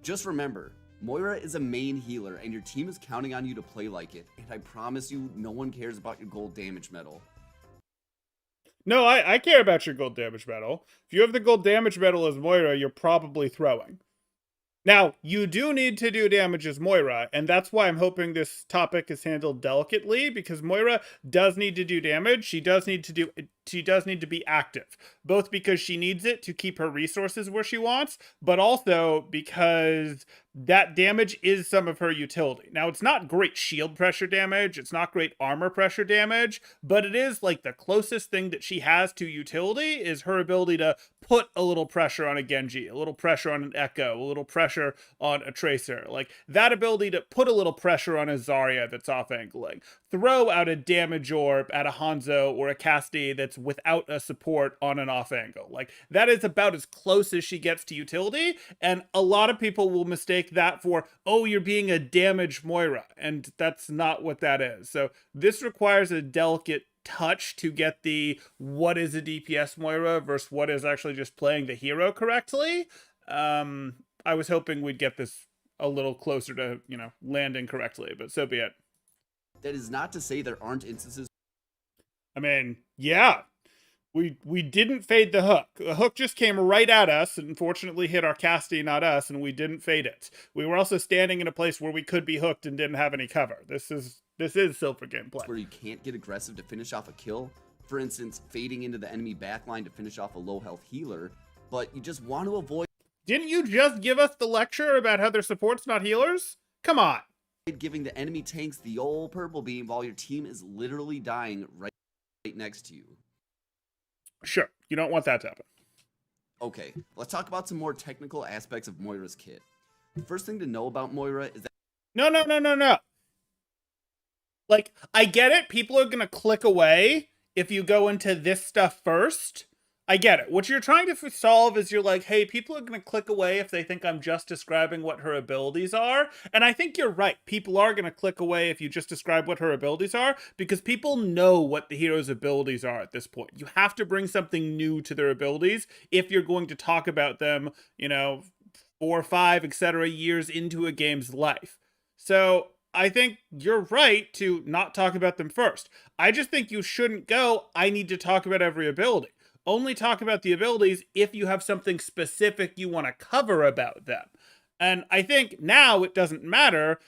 Just remember, Moira is a main healer and your team is counting on you to play like it, and I promise you no one cares about your gold damage medal. No, I care about your gold damage medal. If you have the gold damage medal as Moira, you're probably throwing. Now, you do need to do damage as Moira, and that's why I'm hoping this topic is handled delicately, because Moira does need to do damage. She does need to be active, both because she needs it to keep her resources where she wants, but also because that damage is some of her utility. Now, it's not great shield pressure damage, it's not great armor pressure damage, but it is like the closest thing that she has to utility is her ability to put a little pressure on a Genji, a little pressure on an Echo, a little pressure on a Tracer. Like, that ability to put a little pressure on a Zarya that's off-angling. Throw out a damage orb at a Hanzo or a Cassidy that's without a support on an off-angle. Like, that is about as close as she gets to utility, and a lot of people will mistake that for, oh, you're being a damaged Moira, and that's not what that is. So this requires a delicate touch to get the what is a DPS Moira versus what is actually just playing the hero correctly. I was hoping we'd get this a little closer to, landing correctly, but so be it. That is not to say there aren't instances. I mean, yeah. We didn't fade the hook. The hook just came right at us and unfortunately hit our Cassidy, not us, and we didn't fade it. We were also standing in a place where we could be hooked and didn't have any cover. This is Silver gameplay. Where you can't get aggressive to finish off a kill. For instance, fading into the enemy backline to finish off a low health healer, but you just want to avoid. Didn't you just give us the lecture about how their support's not healers? Come on. Giving the enemy tanks the old purple beam while your team is literally dying right next to you. Sure, you don't want that to happen. Okay, let's talk about some more technical aspects of Moira's kit. The first thing to know about Moira is that... No. Like, I get it. People are going to click away if you go into this stuff first. I get it. What you're trying to solve is you're like, hey, people are going to click away if they think I'm just describing what her abilities are. And I think you're right. People are going to click away if you just describe what her abilities are, because people know what the hero's abilities are at this point. You have to bring something new to their abilities if you're going to talk about them, 4 or 5, etc. years into a game's life. So I think you're right to not talk about them first. I just think you shouldn't go, I need to talk about every ability. Only talk about the abilities if you have something specific you want to cover about them. And I think now it doesn't matter.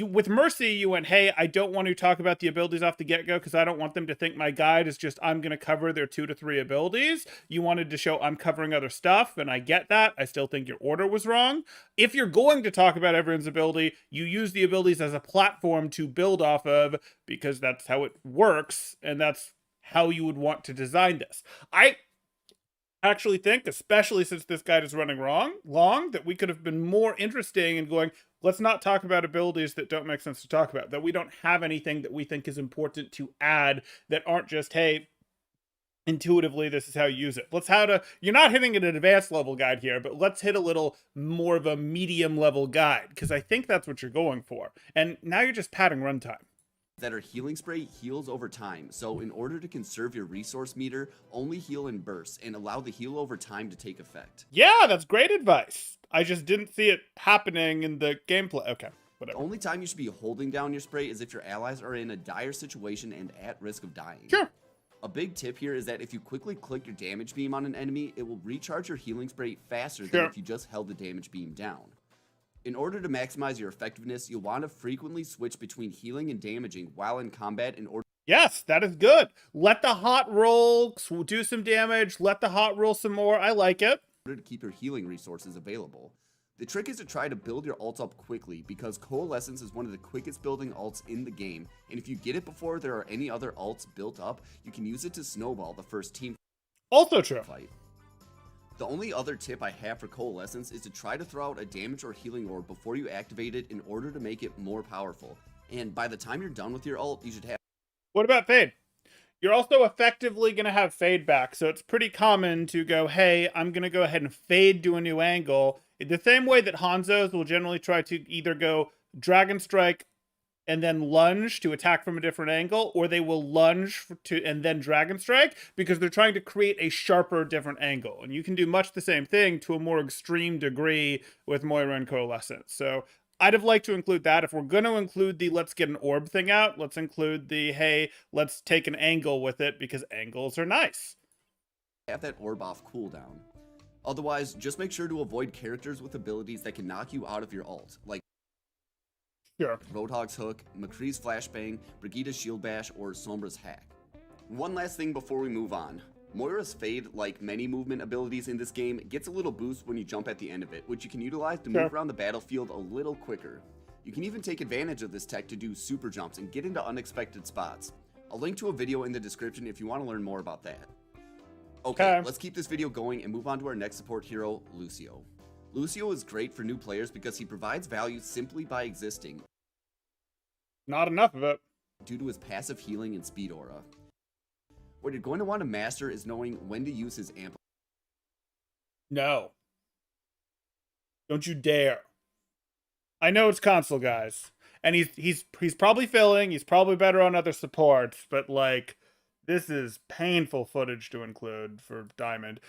With Mercy, you went, hey, I don't want to talk about the abilities off the get-go because I don't want them to think my guide is just I'm going to cover their 2 to 3 abilities. You wanted to show I'm covering other stuff, and I get that. I still think your order was wrong. If you're going to talk about everyone's ability, you use the abilities as a platform to build off of, because that's how it works, and that's how you would want to design this. I actually think, especially since this guide is running long, that we could have been more interesting in going, let's not talk about abilities that don't make sense to talk about, that we don't have anything that we think is important to add that aren't just, hey, intuitively, this is how you use it. You're not hitting an advanced level guide here, but let's hit a little more of a medium level guide, because I think that's what you're going for. And now you're just padding runtime. That her healing spray heals over time, so in order to conserve your resource meter, only heal in bursts and allow the heal over time to take effect. Yeah, that's great advice. I just didn't see it happening in the gameplay. Okay, whatever. The only time you should be holding down your spray is if your allies are in a dire situation and at risk of dying. Sure. A big tip here is that if you quickly click your damage beam on an enemy, it will recharge your healing spray faster than if you just held the damage beam down. In order to maximize your effectiveness, you'll want to frequently switch between healing and damaging while in combat in order... Yes, that is good. Let the hot roll do some damage. Let the hot roll some more. I like it. In order to keep your healing resources available. The trick is to try to build your ults up quickly, because Coalescence is one of the quickest building ults in the game, and if you get it before there are any other ults built up, you can use it to snowball the first team also true fight. The only other tip I have for Coalescence is to try to throw out a damage or healing orb before you activate it in order to make it more powerful. And by the time you're done with your ult, you should have... What about Fade? You're also effectively going to have Fade back, so it's pretty common to go, hey, I'm going to go ahead and Fade to a new angle. The same way that Hanzos will generally try to either go Dragon Strike and then lunge to attack from a different angle, or they will lunge and then Dragon Strike, because they're trying to create a sharper, different angle. And you can do much the same thing to a more extreme degree with Moira and Coalescence. So I'd have liked to include that. If we're going to include the let's get an orb thing out, let's include the, hey, let's take an angle with it, because angles are nice. Have that orb off cooldown. Otherwise, just make sure to avoid characters with abilities that can knock you out of your ult, like Roadhog's Hook, McCree's Flashbang, Brigitta's Shield Bash, or Sombra's Hack. One last thing before we move on. Moira's Fade, like many movement abilities in this game, gets a little boost when you jump at the end of it, which you can utilize to move around the battlefield a little quicker. You can even take advantage of this tech to do super jumps and get into unexpected spots. I'll link to a video in the description if you want to learn more about that. Okay, let's keep this video going and move on to our next support hero, Lucio. Lucio is great for new players because he provides value simply by existing. Not enough of it. Due to his passive healing and speed aura. What you're going to want to master is knowing when to use his amp. No. Don't you dare. I know it's console, guys. And he's probably filling, he's probably better on other supports, but like this is painful footage to include for Diamond.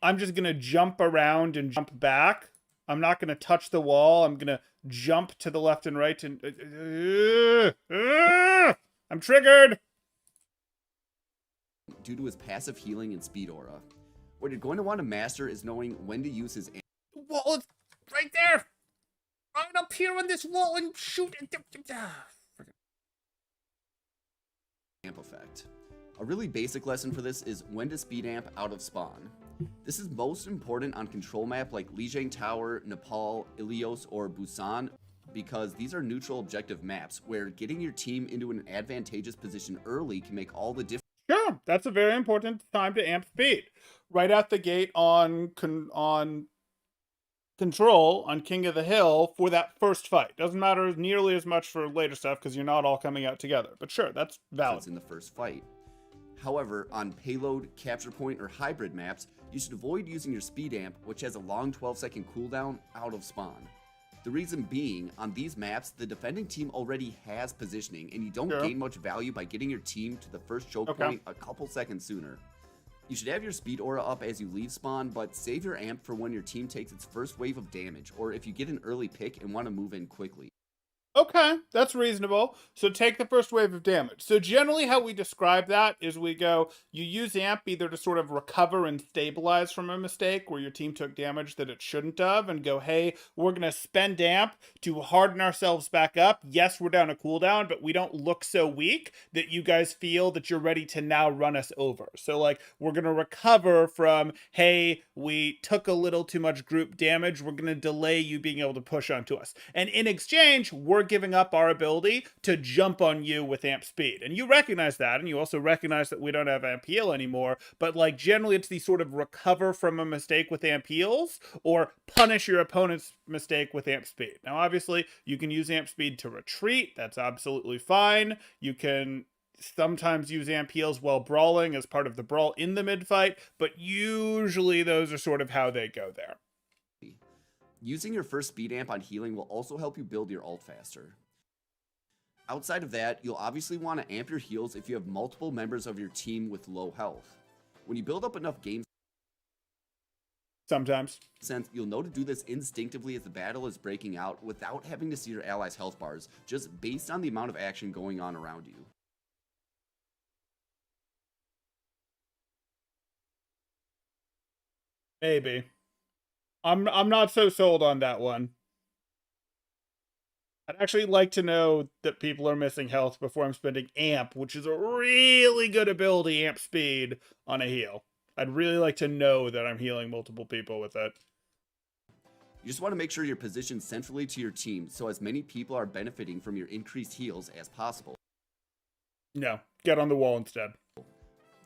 I'm just gonna jump around and jump back. I'm not gonna touch the wall. I'm gonna jump to the left and right and I'm triggered. Due to his passive healing and speed aura. What you're going to want to master is knowing when to use his wall is right there. Right up here on this wall and shoot. Amp effect. A really basic lesson for this is when to speed amp out of spawn. This is most important on control map like Lijiang Tower, Nepal, Ilios, or Busan, because these are neutral objective maps where getting your team into an advantageous position early can make all the difference. Sure, that's a very important time to amp speed. Right out the gate on Control, on King of the Hill, for that first fight. Doesn't matter nearly as much for later stuff because you're not all coming out together. But sure, that's valid. In the first fight. However, on Payload, Capture Point, or Hybrid maps, you should avoid using your speed amp, which has a long 12-second cooldown, out of spawn. The reason being, on these maps, the defending team already has positioning, and you don't gain much value by getting your team to the first choke point a couple seconds sooner. You should have your speed aura up as you leave spawn, but save your amp for when your team takes its first wave of damage, or if you get an early pick and want to move in quickly. Okay, that's reasonable. So take the first wave of damage. So generally how we describe that is we go, you use amp either to sort of recover and stabilize from a mistake where your team took damage that it shouldn't have, and go, hey, we're going to spend amp to harden ourselves back up. Yes, we're down a cooldown, but we don't look so weak that you guys feel that you're ready to now run us over. So like, we're going to recover from, hey, we took a little too much group damage. We're going to delay you being able to push onto us. And in exchange, we're giving up our ability to jump on you with amp speed. And you recognize that, and you also recognize that we don't have amp heal anymore, but like generally it's the sort of recover from a mistake with amp heals or punish your opponent's mistake with amp speed. Now obviously you can use amp speed to retreat, that's absolutely fine. You can sometimes use amp heals while brawling as part of the brawl in the mid-fight, but usually those are sort of how they go there. Using your first speed amp on healing will also help you build your ult faster. Outside of that, you'll obviously want to amp your heals if you have multiple members of your team with low health. When you build up enough game sense, you'll know to do this instinctively as the battle is breaking out without having to see your allies' health bars, just based on the amount of action going on around you. Maybe. I'm not so sold on that one. I'd actually like to know that people are missing health before I'm spending amp, which is a really good ability, amp speed, on a heal. I'd really like to know that I'm healing multiple people with it. You just want to make sure you're positioned centrally to your team so as many people are benefiting from your increased heals as possible. No, get on the wall instead.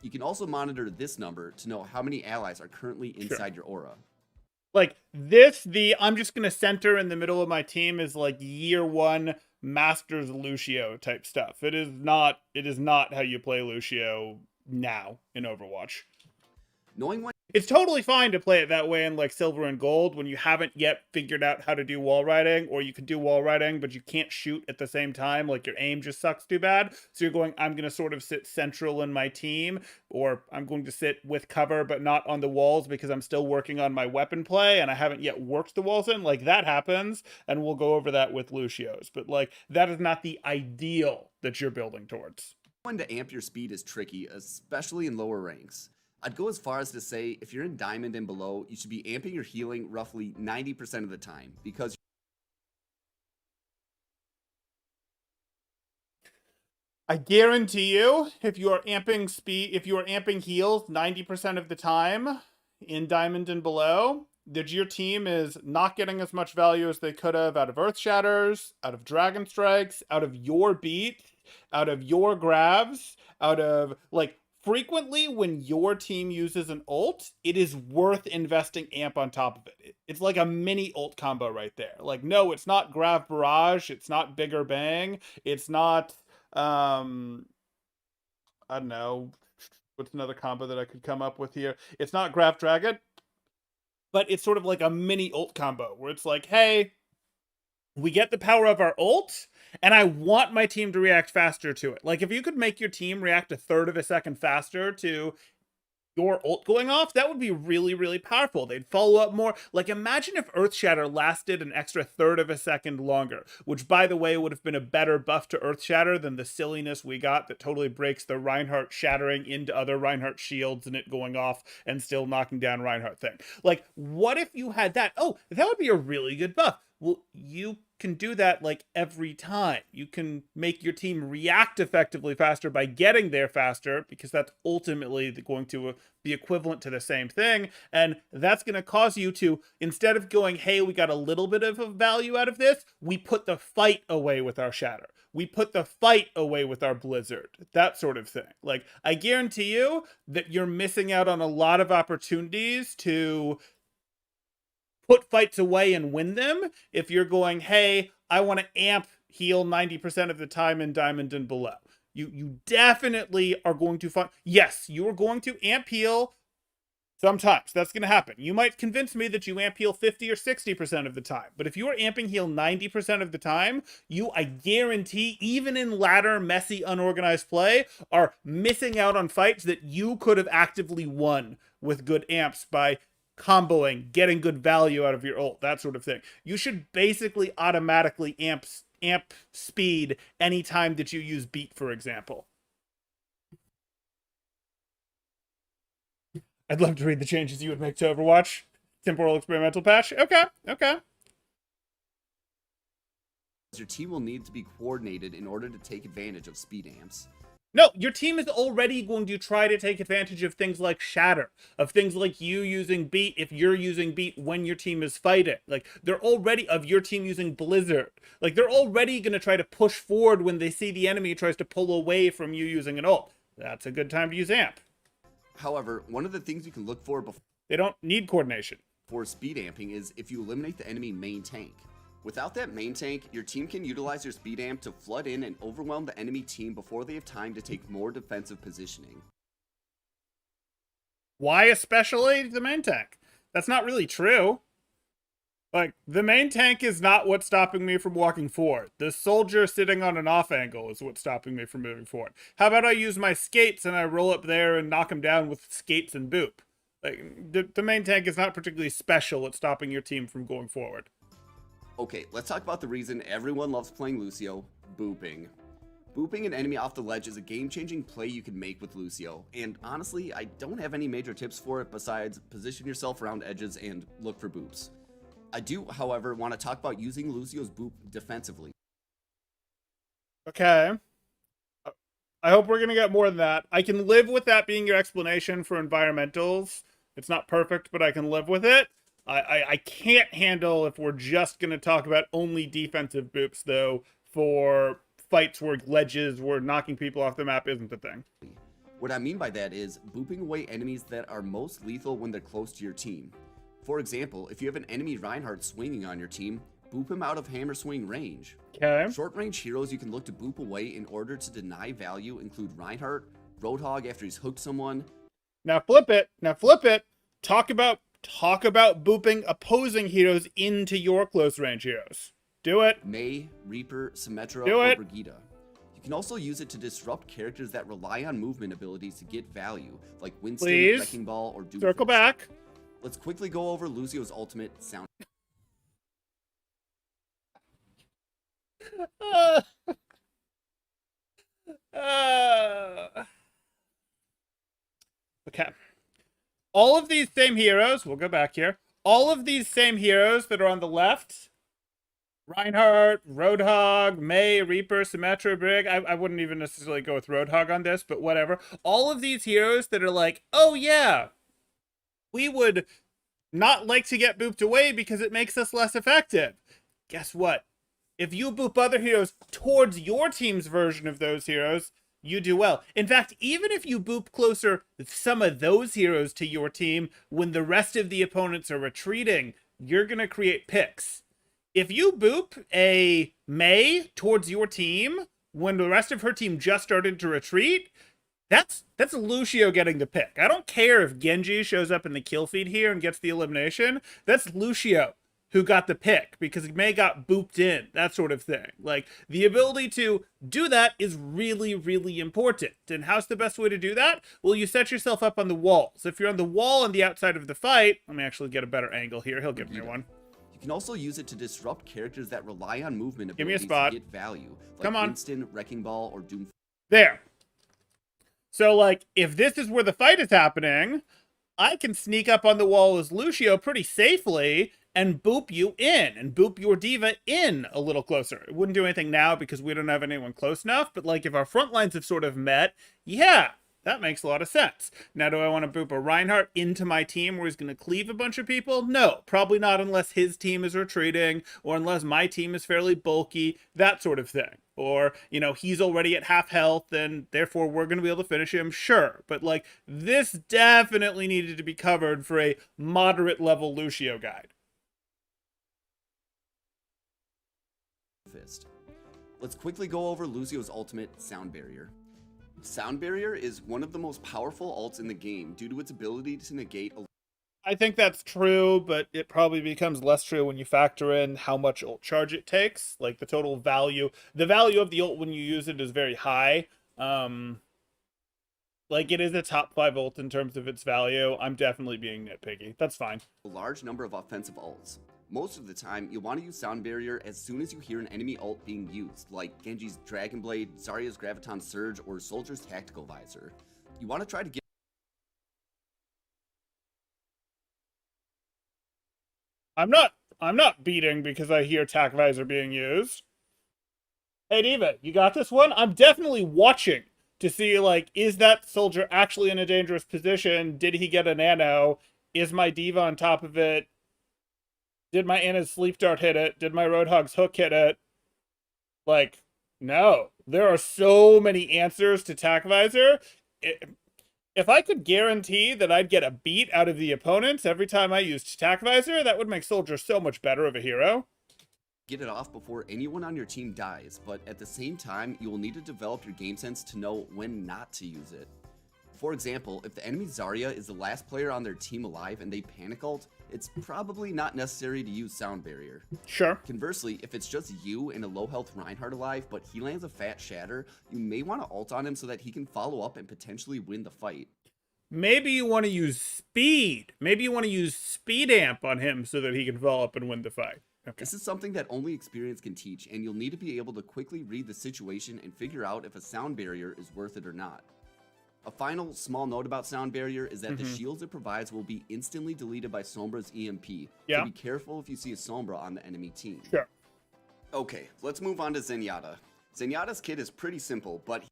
You can also monitor this number to know how many allies are currently inside your aura. Like this, I'm just going to center in the middle of my team is like year one Masters Lucio type stuff. It is not how you play Lucio now in Overwatch. Knowing when it's totally fine to play it that way in like Silver and Gold when you haven't yet figured out how to do wall riding, or you can do wall riding but you can't shoot at the same time, like your aim just sucks too bad. So you're going, I'm going to sort of sit central in my team, or I'm going to sit with cover but not on the walls because I'm still working on my weapon play and I haven't yet worked the walls in. Like that happens, and we'll go over that with Lucio's, but like that is not the ideal that you're building towards. When to amp your speed is tricky, especially in lower ranks. I'd go as far as to say, if you're in Diamond and below, you should be amping your healing roughly 90% of the time, because I guarantee you, if you are amping speed, if you are amping heals 90% of the time in Diamond and below, that your team is not getting as much value as they could have out of Earth Shatters, out of Dragon Strikes, out of your beat, out of your grabs, out of like frequently when your team uses an ult, it is worth investing amp on top of it. It's like a mini ult combo right there. Like, no, it's not Grav Barrage, it's not Bigger Bang, it's not I don't know, what's another combo that I could come up with here? It's not Graph Dragon, but it's sort of like a mini ult combo where it's like, hey, we get the power of our ult, and I want my team to react faster to it. Like, if you could make your team react a third of a second faster to your ult going off, that would be really, really powerful. They'd follow up more. Like, imagine if Earth Shatter lasted an extra third of a second longer, which, by the way, would have been a better buff to Earth Shatter than the silliness we got that totally breaks the Reinhardt shattering into other Reinhardt shields and it going off and still knocking down Reinhardt thing. Like, what if you had that? Oh, that would be a really good buff. Well, you can do that like every time. You can make your team react effectively faster by getting there faster, because that's ultimately going to be equivalent to the same thing. And that's going to cause you to, instead of going, hey, we got a little bit of a value out of this, we put the fight away with our Shatter. We put the fight away with our Blizzard. That sort of thing. Like, I guarantee you that you're missing out on a lot of opportunities to put fights away and win them if you're going, hey, I want to amp heal 90% of the time in Diamond and below. You definitely are going to find, yes, you are going to amp heal sometimes. That's going to happen. You might convince me that you amp heal 50 or 60% of the time. But if you are amping heal 90% of the time, you, I guarantee, even in ladder, messy, unorganized play, are missing out on fights that you could have actively won with good amps by comboing, getting good value out of your ult, that sort of thing. You should basically automatically amp speed anytime that you use beat, for example. I'd love to read the changes you would make to Overwatch. Temporal experimental patch. Okay, okay. Your team will need to be coordinated in order to take advantage of speed amps. No, your team is already going to try to take advantage of things like Shatter, of things like you using Beat if you're using Beat when your team is fighting. Like, they're already, of your team using Blizzard. Like, they're already going to try to push forward when they see the enemy tries to pull away from you using an ult. That's a good time to use Amp. However, one of the things you can look for They don't need coordination. before speed amping is if you eliminate the enemy main tank. Without that main tank, your team can utilize your speed amp to flood in and overwhelm the enemy team before they have time to take more defensive positioning. Why especially the main tank? That's not really true. Like, the main tank is not what's stopping me from walking forward. The soldier sitting on an off angle is what's stopping me from moving forward. How about I use my skates and I roll up there and knock him down with skates and boop? Like, the main tank is not particularly special at stopping your team from going forward. Okay, let's talk about the reason everyone loves playing Lucio, booping. Booping an enemy off the ledge is a game-changing play you can make with Lucio, and honestly, I don't have any major tips for it besides position yourself around edges and look for boops. I do, however, want to talk about using Lucio's boop defensively. Okay. I hope we're going to get more than that. I can live with that being your explanation for environmentals. It's not perfect, but I can live with it. I can't handle if we're just going to talk about only defensive boops, though, for fights where ledges, where knocking people off the map isn't the thing. What I mean by that is booping away enemies that are most lethal when they're close to your team. For example, if you have an enemy Reinhardt swinging on your team, boop him out of hammer swing range. Okay. Short range heroes you can look to boop away in order to deny value include Reinhardt, Roadhog after he's hooked someone. Now flip it. Now flip it. Talk about booping opposing heroes into your close range heroes. Do it. Mei, Reaper, Symmetra, Do or it. Brigitta. You can also use it to disrupt characters that rely on movement abilities to get value, like Winston, Please. Wrecking Ball, or Doomfist. Circle back. Let's quickly go over Lucio's ultimate sound. Okay. All of these same heroes, we'll go back here. All of these same heroes that are on the left Reinhardt, Roadhog, May, Reaper, Symmetra, Brig. I wouldn't even necessarily go with Roadhog on this, but whatever. All of these heroes that are like, oh yeah, we would not like to get booped away because it makes us less effective. Guess what? If you boop other heroes towards your team's version of those heroes, you do well. In fact, even if you boop closer some of those heroes to your team when the rest of the opponents are retreating, you're going to create picks. If you boop a May towards your team when the rest of her team just started to retreat, that's Lucio getting the pick. I don't care if Genji shows up in the kill feed here and gets the elimination. That's Lucio who got the pick because May got booped in, that sort of thing. Like, the ability to do that is really, really important. And how's the best way to do that? Well, you set yourself up on the walls. If you're on the wall on the outside of the fight, let me actually get a better angle here. He'll give me one. You can also use it to disrupt characters that rely on movement Give me a abilities spot. to get value, like Come on. Instant, Wrecking Ball, or Doom. There. So, like, if this is where the fight is happening, I can sneak up on the wall as Lucio pretty safely and boop you in and boop your diva in a little closer. It wouldn't do anything now because we don't have anyone close enough, but like if our front lines have sort of met, yeah, that makes a lot of sense. Now, do I want to boop a Reinhardt into my team where he's going to cleave a bunch of people? No, probably not unless his team is retreating or unless my team is fairly bulky, that sort of thing. Or, you know, he's already at half health and therefore we're going to be able to finish him, sure. But, like, this definitely needed to be covered for a moderate level Lucio guide. Fist. Let's quickly go over Lucio's ultimate, Sound Barrier. Sound Barrier is one of the most powerful ults in the game due to its ability to negate a I think that's true, but it probably becomes less true when you factor in how much ult charge it takes. Like, the total value. The value of the ult when you use it is very high. Like, it is a top 5 ult in terms of its value. I'm definitely being nitpicky. That's fine. large number of offensive ults. Most of the time, you'll want to use Sound Barrier as soon as you hear an enemy ult being used, like Genji's Dragon Blade, Zarya's Graviton Surge, or Soldier's Tactical Visor. You want to try to get I'm not beating because I hear Tac Visor being used. Hey Diva, you got this one? I'm definitely watching to see, like, is that soldier actually in a dangerous position? Did he get a nano? Is my Diva on top of it? Did my Anna's sleep dart hit it? Did my Roadhog's hook hit it? Like, no. There are so many answers to Tac Visor. If I could guarantee that I'd get a beat out of the opponents every time I used Tac Visor, that would make Soldier so much better of a hero. it off before anyone on your team dies, but at the same time, you will need to develop your game sense to know when not to use it. For example, if the enemy Zarya is the last player on their team alive and they panic ult, it's probably not necessary to use Sound Barrier. Sure. Conversely, if it's just you and a low health Reinhardt alive, but he lands a fat shatter, you may want to ult on him so that he can follow up and potentially win the fight. Maybe you want to use speed. Maybe you want to use speed amp on him so that he can follow up and win the fight. Okay. This is something that only experience can teach, and you'll need to be able to quickly read the situation and figure out if a Sound Barrier is worth it or not. A final small note about Sound Barrier is that the shields it provides will be instantly deleted by Sombra's EMP, Yeah. so be careful if you see a Sombra on the enemy team. Sure. Okay, let's move on to Zenyatta. Zenyatta's kit is pretty simple, but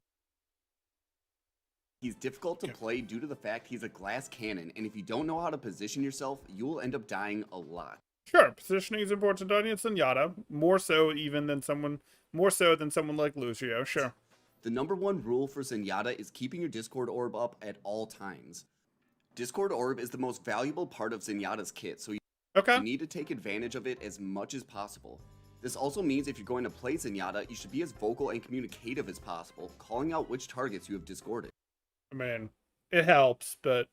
he's difficult to play due to the fact he's a glass cannon, and if you don't know how to position yourself, you will end up dying a lot. Sure, positioning is important on Zenyatta, more so than someone like Lucio. Sure. The number one rule for Zenyatta is keeping your Discord Orb up at all times. Discord Orb is the most valuable part of Zenyatta's kit, so you need to take advantage of it as much as possible. This also means if you're going to play Zenyatta, you should be as vocal and communicative as possible, calling out which targets you have discorded. I mean, it helps, but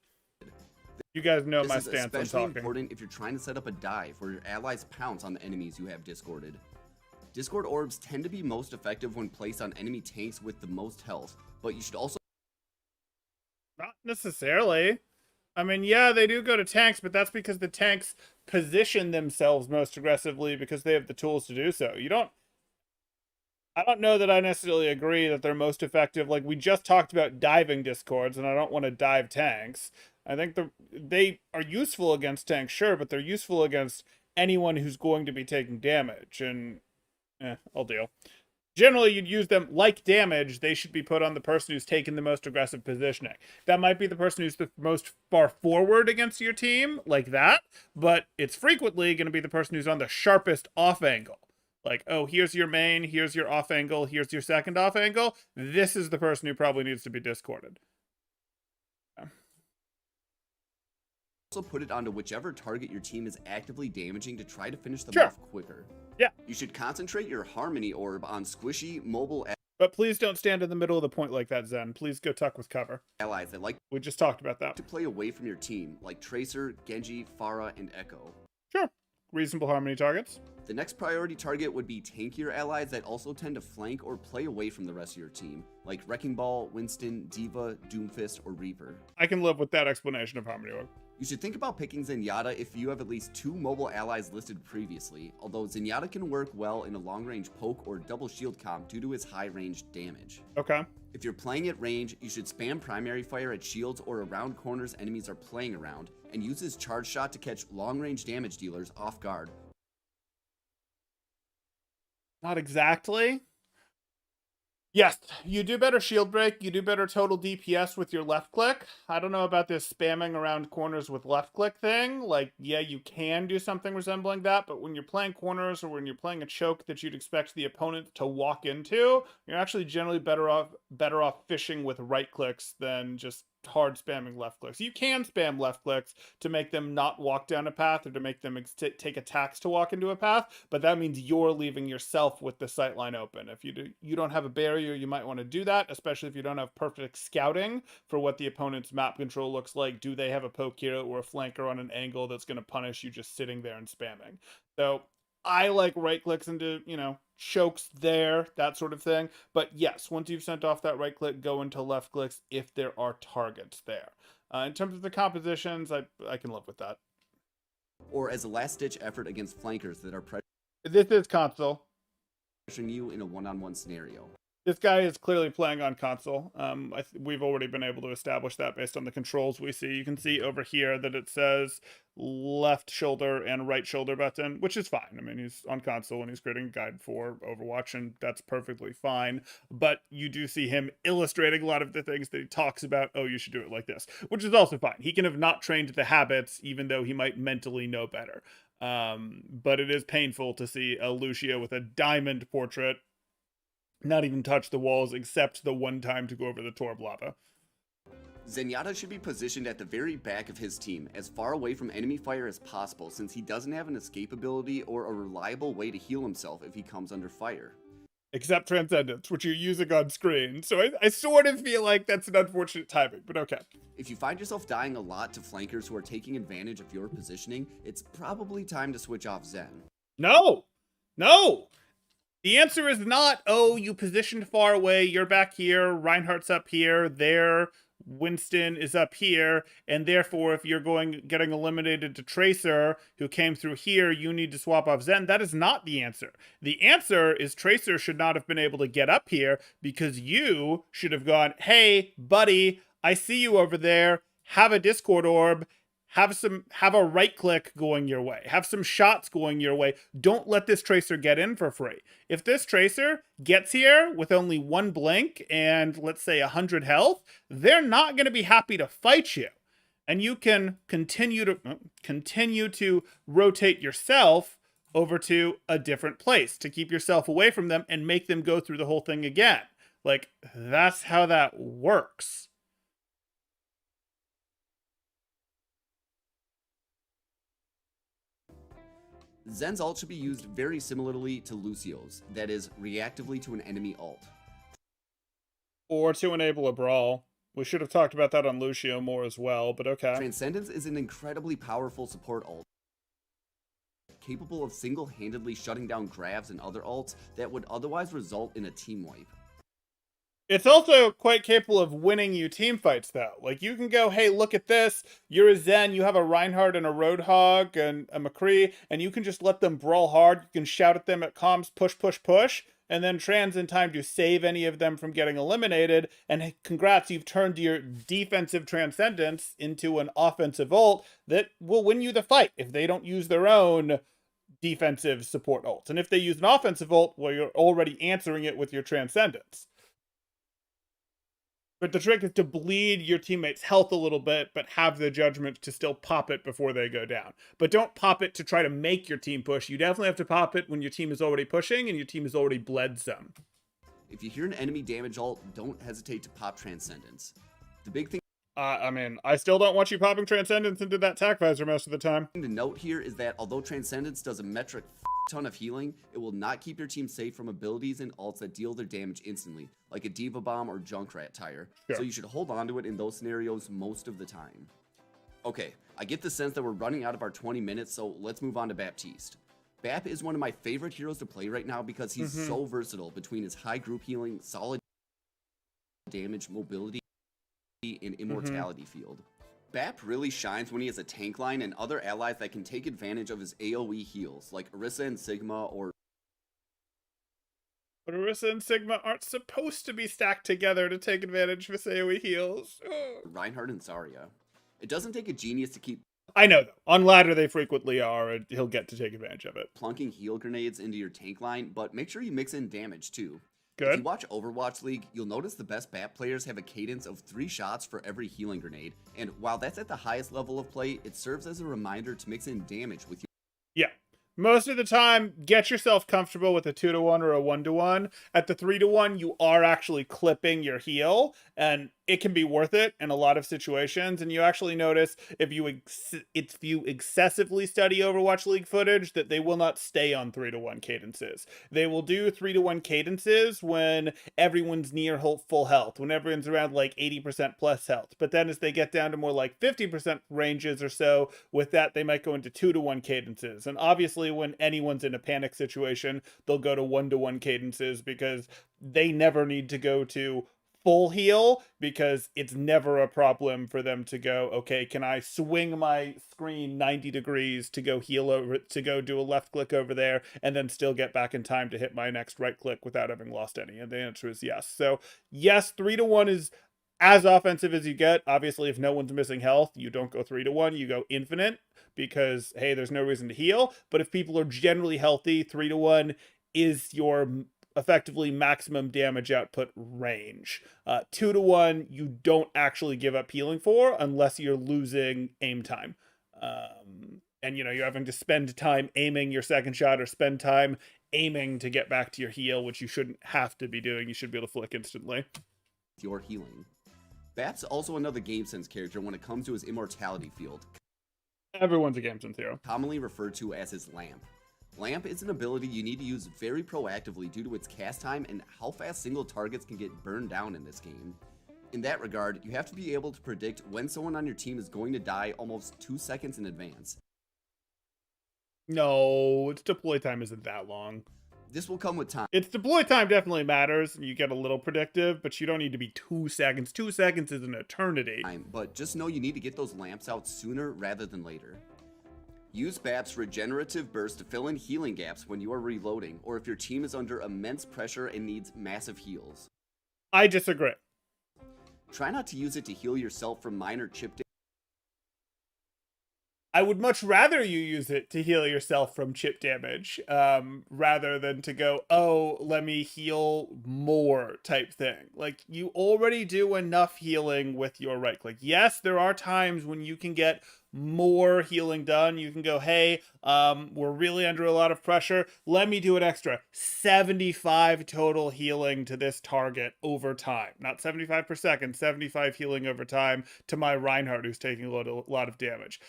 you guys know my stance on This is especially talking. important if you're trying to set up a dive where your allies pounce on the enemies you have discorded. Discord orbs tend to be most effective when placed on enemy tanks with the most health, but you should also... Not necessarily. I mean, yeah, they do go to tanks, but that's because the tanks position themselves most aggressively because they have the tools to do so. I don't know that I necessarily agree that they're most effective. Like, we just talked about diving discords, and I don't want to dive tanks. I think they are useful against tanks, sure, but they're useful against anyone who's going to be taking damage. And I'll deal. Generally, you'd use them like damage. They should be put on the person who's taken the most aggressive positioning. That might be the person who's the most far forward against your team, like that, but it's frequently going to be the person who's on the sharpest off angle. Like, oh, here's your main, here's your off angle, here's your second off angle. This is the person who probably needs to be discorded. Also put it onto whichever target your team is actively damaging to try to finish them Sure. off quicker. Yeah. You should concentrate your Harmony Orb on squishy, mobile But please don't stand in the middle of the point like that, Zen. Please go tuck with cover. allies that like We just talked about that. to play away from your team, like Tracer, Genji, Pharah, and Echo. Sure. Reasonable harmony targets. The next priority target would be tankier allies that also tend to flank or play away from the rest of your team, like Wrecking Ball, Winston, Diva, Doomfist, or Reaper. I can live with that explanation of harmony orb. You should think about picking Zenyatta if you have at least 2 mobile allies listed previously, although Zenyatta can work well in a long-range poke or double shield comp due to his high-range damage. Okay. If you're playing at range, you should spam primary fire at shields or around corners enemies are playing around, and use his charge shot to catch long-range damage dealers off guard. Not exactly. Yes, you do better shield break, you do better total DPS with your left click. I don't know about this spamming around corners with left click thing. Like, yeah, you can do something resembling that, but when you're playing corners or when you're playing a choke that you'd expect the opponent to walk into, you're actually generally better off fishing with right clicks than just hard spamming left clicks. You can spam left clicks to make them not walk down a path or to make them take attacks to walk into a path, but that means you're leaving yourself with the sightline open. If you don't have a barrier, you might want to do that, especially if you don't have perfect scouting for what the opponent's map control looks like. Do they have a poke hero or a flanker on an angle that's going to punish you just sitting there and spamming? So I like right clicks into, chokes there, that sort of thing. But yes, once you've sent off that right click, go into left clicks if there are targets there. In terms of the compositions, I can live with that. Or as a last-ditch effort against flankers that are This is console. pressuring you in a one-on-one scenario. This guy is clearly playing on console. We've already been able to establish that based on the controls we see. You can see over here that it says left shoulder and right shoulder button, which is fine. I mean, he's on console and he's creating a guide for Overwatch, and that's perfectly fine. But you do see him illustrating a lot of the things that he talks about. Oh, you should do it like this, which is also fine. He can have not trained the habits, even though he might mentally know better. But it is painful to see a Lucio with a diamond portrait not even touch the walls except the one time to go over the Torb lava. Zenyatta should be positioned at the very back of his team, as far away from enemy fire as possible, since he doesn't have an escape ability or a reliable way to heal himself if he comes under fire. Except Transcendence, which you're using on screen. So I sort of feel like that's an unfortunate timing, but okay. If you find yourself dying a lot to flankers who are taking advantage of your positioning, it's probably time to switch off Zen. No! The answer is not, oh, you positioned far away, you're back here, Reinhardt's up here, there, Winston is up here, and therefore if you're getting eliminated to Tracer, who came through here, you need to swap off Zen. That is not the answer. The answer is Tracer should not have been able to get up here because you should have gone, hey, buddy, I see you over there, have a Discord orb, have a right click going your way. Have some shots going your way. Don't let this Tracer get in for free. If this Tracer gets here with only one blink and let's say 100 health, they're not going to be happy to fight you. And you can continue to rotate yourself over to a different place to keep yourself away from them and make them go through the whole thing again. Like, that's how that works. Zen's ult should be used very similarly to Lucio's, that is, reactively to an enemy ult. Or to enable a brawl. We should have talked about that on Lucio more as well, but okay. Transcendence is an incredibly powerful support ult, capable of single-handedly shutting down grabs and other ults that would otherwise result in a team wipe. It's also quite capable of winning you team fights, though. Like, you can go, hey, look at this. You're a Zen, you have a Reinhardt and a Roadhog and a McCree, and you can just let them brawl hard. You can shout at them at comms, push, push, push, and then Trans in time to save any of them from getting eliminated. And congrats, you've turned your defensive Transcendence into an offensive ult that will win you the fight. If they don't use their own, defensive support ults. And if they use an offensive ult, well, you're already answering it with your Transcendence. But the trick is to bleed your teammates' health a little bit, but have the judgment to still pop it before they go down. But don't pop it to try to make your team push. You definitely have to pop it when your team is already pushing and your team has already bled some. If you hear an enemy damage ult, don't hesitate to pop Transcendence. The big thing I mean, I still don't want you popping Transcendence into that tac visor most of the time. to note here is that although Transcendence does a metric ton of healing, it will not keep your team safe from abilities and ults that deal their damage instantly, like a Diva Bomb or Junkrat Tire. Sure. So you should hold on to it in those scenarios most of the time. Okay, I get the sense that we're running out of our 20 minutes, so let's move on to Baptiste. Bap is one of my favorite heroes to play right now because he's so versatile between his high group healing, solid damage, mobility, and immortality field. Bap really shines when he has a tank line and other allies that can take advantage of his AoE heals, like Orisa and Sigma or... But Orisa and Sigma aren't supposed to be stacked together to take advantage of his AoE heals. Reinhardt and Zarya. It doesn't take a genius to keep I know, though. On ladder, they frequently are, and he'll get to take advantage of it. plunking heal grenades into your tank line, but make sure you mix in damage too. If Good. you watch Overwatch League, you'll notice the best BAP players have a cadence of 3 shots for every healing grenade, and while that's at the highest level of play, it serves as a reminder to mix in damage with your... Yeah. Most of the time, get yourself comfortable with a 2-to-1 or a 1-to-1. At the 3-to-1, you are actually clipping your heal, and it can be worth it in a lot of situations. And you actually notice if you excessively study Overwatch League footage that they will not stay on 3-to-1 cadences. They will do 3-to-1 cadences when everyone's near full health, when everyone's around like 80% plus health. But then as they get down to more like 50% ranges or so, with that they might go into 2-to-1 cadences. And obviously when anyone's in a panic situation, they'll go to 1-to-1 cadences because they never need to go to full heal, because it's never a problem for them to go, okay, can I swing my screen 90 degrees to go heal over, to go do a left click over there, and then still get back in time to hit my next right click without having lost any? And the answer is yes. So yes, 3-to-1 is as offensive as you get. Obviously, if no one's missing health, you don't go 3-to-1, you go infinite, because hey, there's no reason to heal. But if people are generally healthy, 3-to-1 is your effectively maximum damage output range. 2-to-1, you don't actually give up healing for unless you're losing aim time. And you know, you're having to spend time aiming your second shot or spend time aiming to get back to your heal, which you shouldn't have to be doing. You should be able to flick instantly. Your healing. Bap's also another game sense character when it comes to his immortality field, Everyone's a game sense hero. commonly referred to as his lamp. Lamp is an ability you need to use very proactively due to its cast time and how fast single targets can get burned down in this game. In that regard, you have to be able to predict when someone on your team is going to die almost 2 seconds in advance. No, its deploy time isn't that long. This will come with time, Its deploy time definitely matters. You get a little predictive, but you don't need to be 2 seconds. 2 seconds is an eternity. but just know you need to get those lamps out sooner rather than later. Use Bap's regenerative burst to fill in healing gaps when you are reloading, or if your team is under immense pressure and needs massive heals. I disagree. Try not to use it to heal yourself from minor chip damage. I would much rather you use it to heal yourself from chip damage, rather than to go, oh, let me heal more type thing. Like, you already do enough healing with your right click. Yes, there are times when you can get more healing done. You can go, hey, we're really under a lot of pressure. Let me do an extra 75 total healing to this target over time. Not 75 per second, 75 healing over time to my Reinhardt who's taking a lot of damage.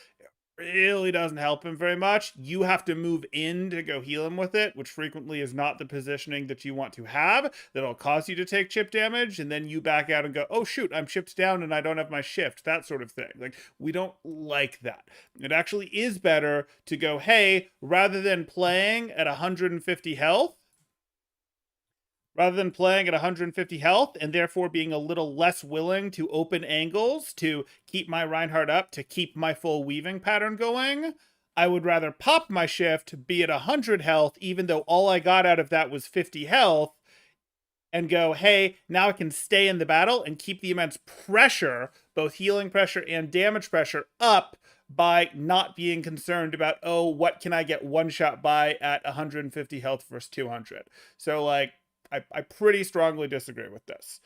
Really doesn't help him very much. You have to move in to go heal him with it, which frequently is not the positioning that you want to have. That'll cause you to take chip damage, and then you back out and go, oh shoot, I'm chipped down and I don't have my shift, that sort of thing. Like, we don't like that. It actually is better to go, hey, rather than playing at 150 health, and therefore being a little less willing to open angles to keep my Reinhardt up, to keep my full weaving pattern going, I would rather pop my shift, be at 100 health, even though all I got out of that was 50 health, and go, hey, now I can stay in the battle and keep the immense pressure, both healing pressure and damage pressure, up, by not being concerned about, oh, what can I get one shot by at 150 health versus 200. So like I pretty strongly disagree with this.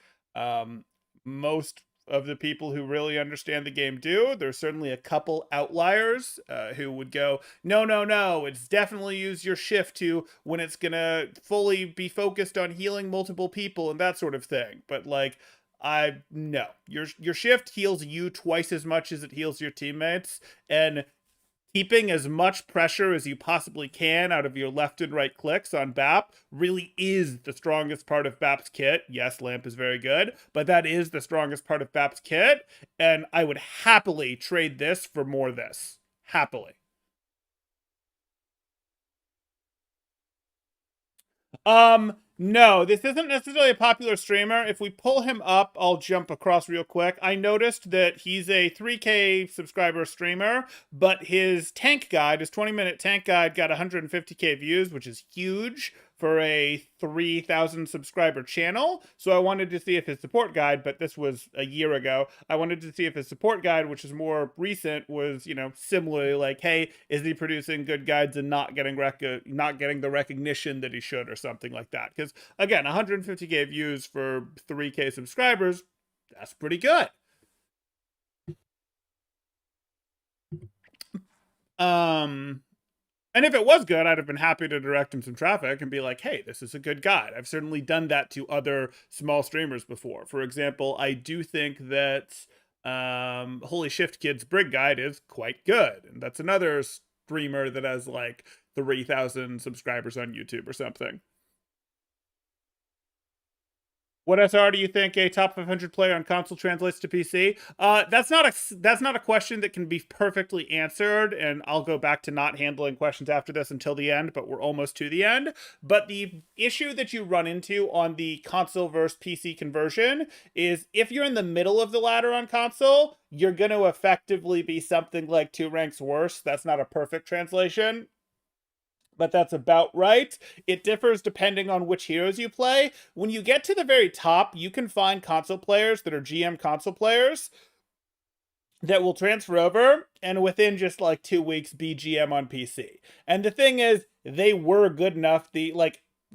Most of the people who really understand the game do. There's certainly a couple outliers who would go, no, no, no, it's definitely use your shift to when it's gonna fully be focused on healing multiple people and that sort of thing. But like, I no, your shift heals you twice as much as it heals your teammates, and keeping as much pressure as you possibly can out of your left and right clicks on BAP really is the strongest part of BAP's kit. Yes, Lamp is very good, but that is the strongest part of BAP's kit, and I would happily trade this for more of this. Happily. No, this isn't necessarily a popular streamer. If we pull him up, I'll jump across real quick. I noticed that he's a 3K subscriber streamer, but his tank guide, his 20-minute tank guide, got 150K views, which is huge for a 3,000 subscriber channel. So I wanted to see if his support guide, but this was a year ago, I wanted to see if his support guide, which is more recent, was, you know, similarly like, hey, is he producing good guides and not getting the recognition that he should or something like that? Because again, 150K views for 3K subscribers, that's pretty good. And if it was good, I'd have been happy to direct him some traffic and be like, hey, this is a good guide. I've certainly done that to other small streamers before. For example, I do think that Holy Shift Kid's Brig Guide is quite good. And that's another streamer that has like 3,000 subscribers on YouTube or something. What SR do you think a top 500 player on console translates to PC? That's not a question that can be perfectly answered, and I'll go back to not handling questions after this until the end, but we're almost to the end. But the issue that you run into on the console versus PC conversion is if you're in the middle of the ladder on console, you're going to effectively be something like 2 ranks worse. That's not a perfect translation, but that's about right. It differs depending on which heroes you play. When you get to the very top, you can find console players that are GM console players that will transfer over and within just like 2 weeks be GM on PC. And the thing is, they were good enough.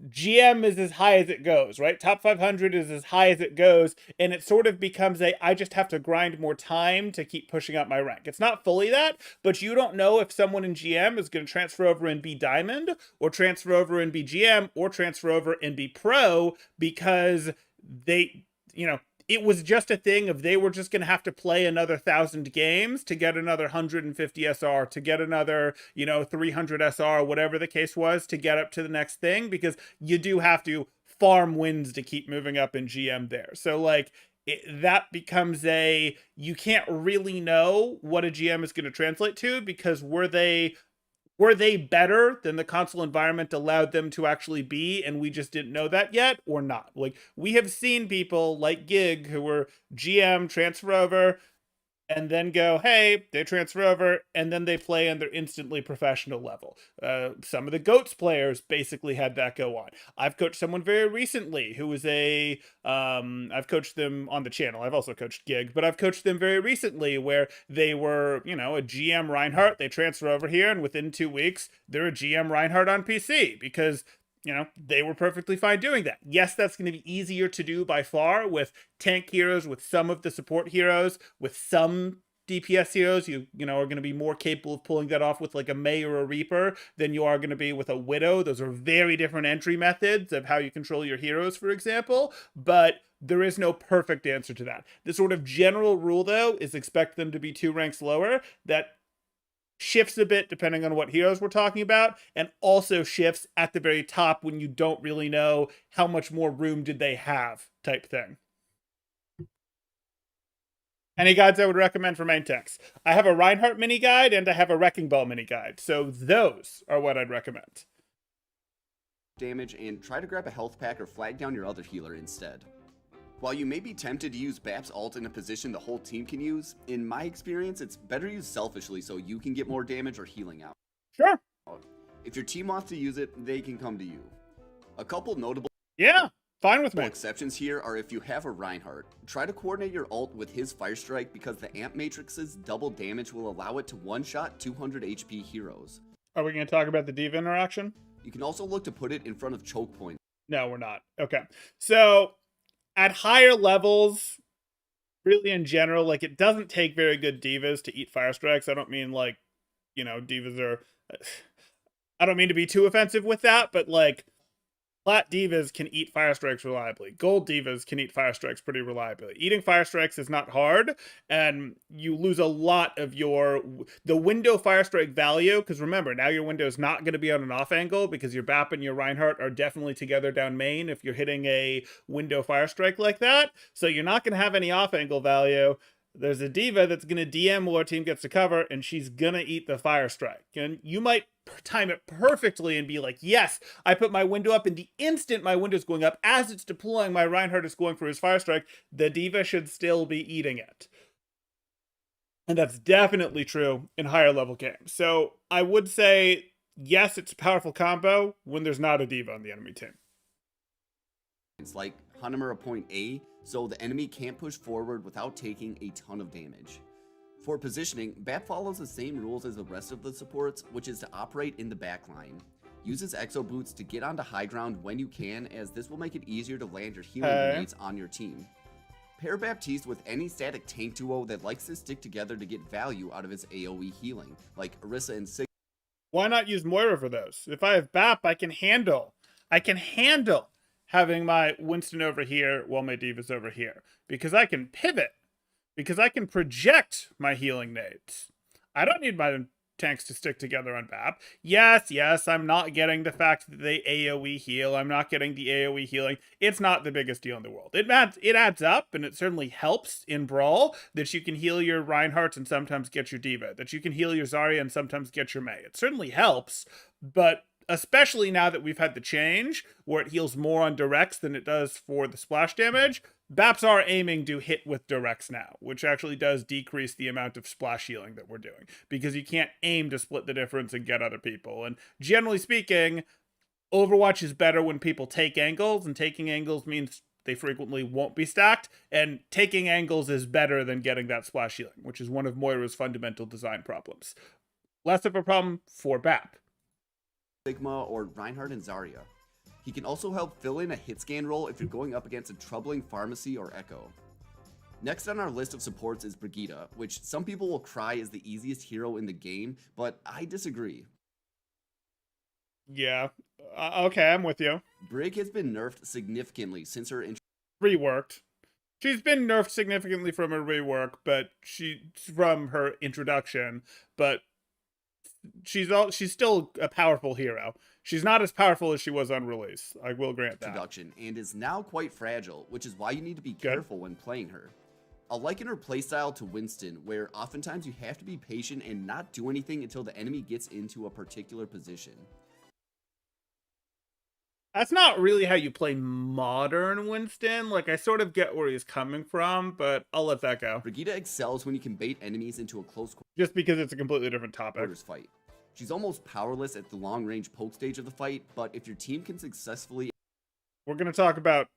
GM is as high as it goes, right? Top 500 is as high as it goes, and it sort of becomes I just have to grind more time to keep pushing up my rank. It's not fully that, but you don't know if someone in GM is going to transfer over and be Diamond, or transfer over and be GM, or transfer over and be Pro, because they, it was just a thing of they were just going to have to play another 1,000 games to get another 150 SR, to get another, 300 SR, whatever the case was, to get up to the next thing, because you do have to farm wins to keep moving up in GM there. So, like, that becomes you can't really know what a GM is going to translate to, because were they better than the console environment allowed them to actually be, and we just didn't know that yet, or not? Like, we have seen people like Gig who were GM transfer over and then go, hey, they transfer over, and then they play and they're instantly professional level. Some of the GOATS players basically had that go on. I've coached someone very recently who was I've coached them on the channel. I've also coached Gig, but I've coached them very recently where they were, a GM Reinhardt. They transfer over here, and within 2 weeks, they're a GM Reinhardt on PC because they were perfectly fine doing that. Yes, that's going to be easier to do by far with tank heroes, with some of the support heroes, with some DPS heroes. You are going to be more capable of pulling that off with like a Mei or a Reaper than you are going to be with a Widow. Those are very different entry methods of how you control your heroes, for example, but there is no perfect answer to that. The sort of general rule, though, is expect them to be 2 ranks lower. That shifts a bit depending on what heroes we're talking about, and also shifts at the very top when you don't really know how much more room did they have type thing. Any guides I would recommend for main tanks? I have a Reinhardt mini guide and I have a Wrecking Ball mini guide, so those are what I'd recommend. Damage, and try to grab a health pack or flag down your other healer instead. While you may be tempted to use Bap's ult in a position the whole team can use, in my experience, it's better used selfishly so you can get more damage or healing out. Sure. If your team wants to use it, they can come to you. A couple notable... Yeah. Fine with Well, me. exceptions here are if you have a Reinhardt. Try to coordinate your ult with his Fire Strike because the Amp Matrix's double damage will allow it to one-shot 200 HP heroes. Are we going to talk about the diva interaction? You can also look to put it in front of choke point. No, we're not. Okay. So at higher levels, really in general, like it doesn't take very good divas to eat Fire Strikes. I don't mean like, divas are... I don't mean to be too offensive with that, but like Plat divas can eat Fire Strikes reliably. Gold divas can eat Fire Strikes pretty reliably. Eating Fire Strikes is not hard, and you lose a lot of the window Fire Strike value, because remember, now your window is not going to be on an off angle, because your Bap and your Reinhardt are definitely together down main if you're hitting a window Fire Strike like that, so you're not going to have any off angle value. There's a diva that's going to DM while our team gets to cover, and she's going to eat the Fire Strike. And you might time it perfectly and be like, yes, I put my window up, and the instant my window's going up, as it's deploying, my Reinhardt is going for his Fire Strike. The diva should still be eating it. And that's definitely true in higher level games. So I would say, yes, it's a powerful combo when there's not a diva on the enemy team. It's like Hanamura point A, so the enemy can't push forward without taking a ton of damage. For positioning, Bap follows the same rules as the rest of the supports, which is to operate in the backline. Uses Exo Boots to get onto high ground when you can, as this will make it easier to land your healing grenades on your team. Pair Baptiste with any static tank duo that likes to stick together to get value out of his AoE healing, like Orisa and Sig. Why not use Moira for those? If I have Bap, I can handle having my Winston over here while my Diva's over here, because I can pivot, because I can project my healing nades. I don't need my tanks to stick together on Bap. Yes, I'm not getting the fact that they AoE heal. I'm not getting the AoE healing. It's not the biggest deal in the world. It adds up, and it certainly helps in Brawl that you can heal your Reinhardt and sometimes get your Diva, that you can heal your Zarya and sometimes get your Mei. It certainly helps, but especially now that we've had the change where it heals more on directs than it does for the splash damage, Baps are aiming to hit with directs now, which actually does decrease the amount of splash healing that we're doing, because you can't aim to split the difference and get other people. And generally speaking, Overwatch is better when people take angles, and taking angles means they frequently won't be stacked, and taking angles is better than getting that splash healing, which is one of Moira's fundamental design problems. Less of a problem for Bap. Sigma or Reinhardt and Zarya. He can also help fill in a hit scan role if you're going up against a troubling Pharmacy or Echo. Next on our list of supports is Brigitta, which some people will cry is the easiest hero in the game, but I disagree. Yeah, okay, I'm with you. Brig has been nerfed significantly since her reworked. She's been nerfed significantly from her rework, but from her introduction, but she's still a powerful hero. She's not as powerful as she was on release. I will grant that. Introduction, and is now quite fragile, which is why you need to be careful when playing her. I'll liken her playstyle to Winston, where oftentimes you have to be patient and not do anything until the enemy gets into a particular position. That's not really how you play modern Winston. Like, I sort of get where he's coming from, but I'll let that go. Brigitta excels when you can bait enemies into a close just because it's a completely different topic. quarters fight. She's almost powerless at the long-range poke stage of the fight, but if your team can successfully... We're going to talk about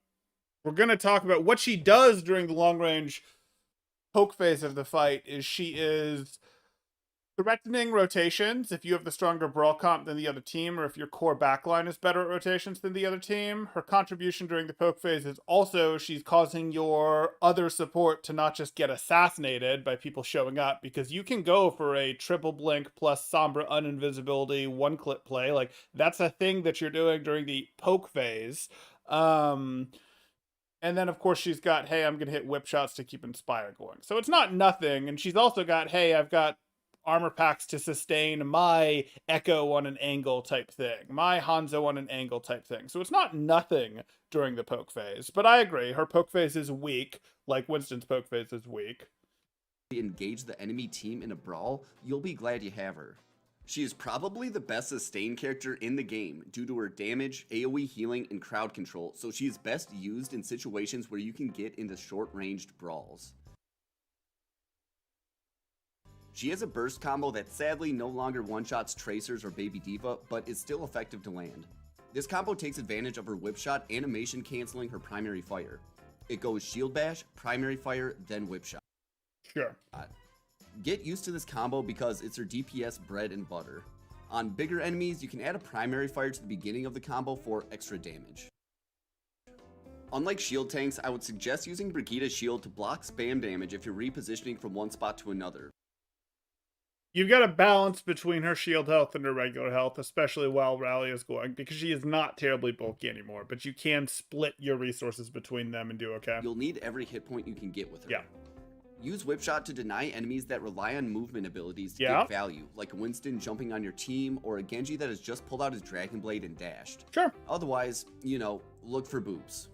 what she does during the long-range poke phase of the fight. Is she is threatening rotations if you have the stronger brawl comp than the other team, or if your core backline is better at rotations than the other team. Her contribution during the poke phase is also she's causing your other support to not just get assassinated by people showing up, because you can go for a triple blink plus Sombra uninvisibility one clip play. Like, that's a thing that you're doing during the poke phase. And then, of course, she's got, hey, I'm going to hit whip shots to keep Inspire going. So it's not nothing. And she's also got, hey, I've got armor packs to sustain my Echo on an angle type thing, my Hanzo on an angle type thing. So it's not nothing during the poke phase. But I agree, her poke phase is weak, like Winston's poke phase is weak. Engage the enemy team in a brawl, you'll be glad you have her. She is probably the best sustain character in the game due to her damage, AoE healing, and crowd control, so she is best used in situations where you can get into short-ranged brawls. She has a burst combo that sadly no longer one-shots Tracers or Baby D.Va, but is still effective to land. This combo takes advantage of her whip shot animation canceling her primary fire. It goes shield bash, primary fire, then whip shot. Sure. Get used to this combo because it's her DPS bread and butter. On bigger enemies, you can add a primary fire to the beginning of the combo for extra damage. Unlike shield tanks, I would suggest using Brigitta's shield to block spam damage if you're repositioning from one spot to another. You've got a balance between her shield health and her regular health, especially while Rally is going, because she is not terribly bulky anymore, but you can split your resources between them and do okay. You'll need every hit point you can get with her. Yeah. Use whip shot to deny enemies that rely on movement abilities to get value, like Winston jumping on your team or a Genji that has just pulled out his Dragon Blade and dashed. Sure. Otherwise, look for boobs.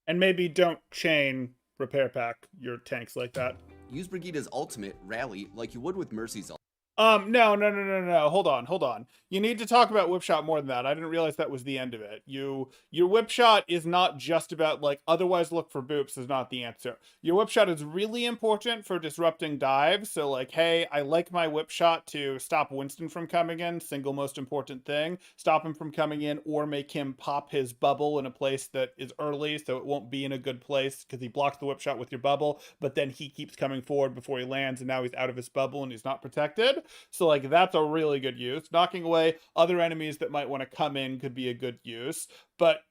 And maybe don't chain repair pack your tanks like that. Use Brigitta's ultimate, Rally, like you would with Mercy's ult. No. Hold on. You need to talk about whip shot more than that. I didn't realize that was the end of it. Your whip shot is not just about, like, otherwise look for boops is not the answer. Your whip shot is really important for disrupting dives. So, like, hey, I like my whip shot to stop Winston from coming in. Single most important thing. Stop him from coming in or make him pop his bubble in a place that is early so it won't be in a good place because he blocks the whip shot with your bubble, but then he keeps coming forward before he lands and now he's out of his bubble and he's not protected. So, like, that's a really good use. Knocking away other enemies that might want to come in could be a good use. But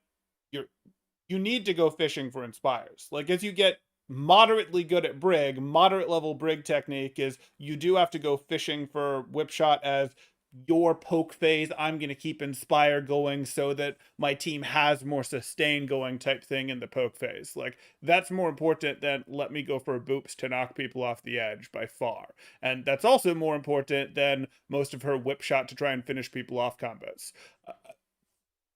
you need to go fishing for inspires. Like, as you get moderately good at Brig, moderate level Brig technique is you do have to go fishing for whip shot as your poke phase. I'm going to keep inspire going so that my team has more sustain going type thing in the poke phase. Like, that's more important than let me go for boops to knock people off the edge by far. And that's also more important than most of her whip shot to try and finish people off combos.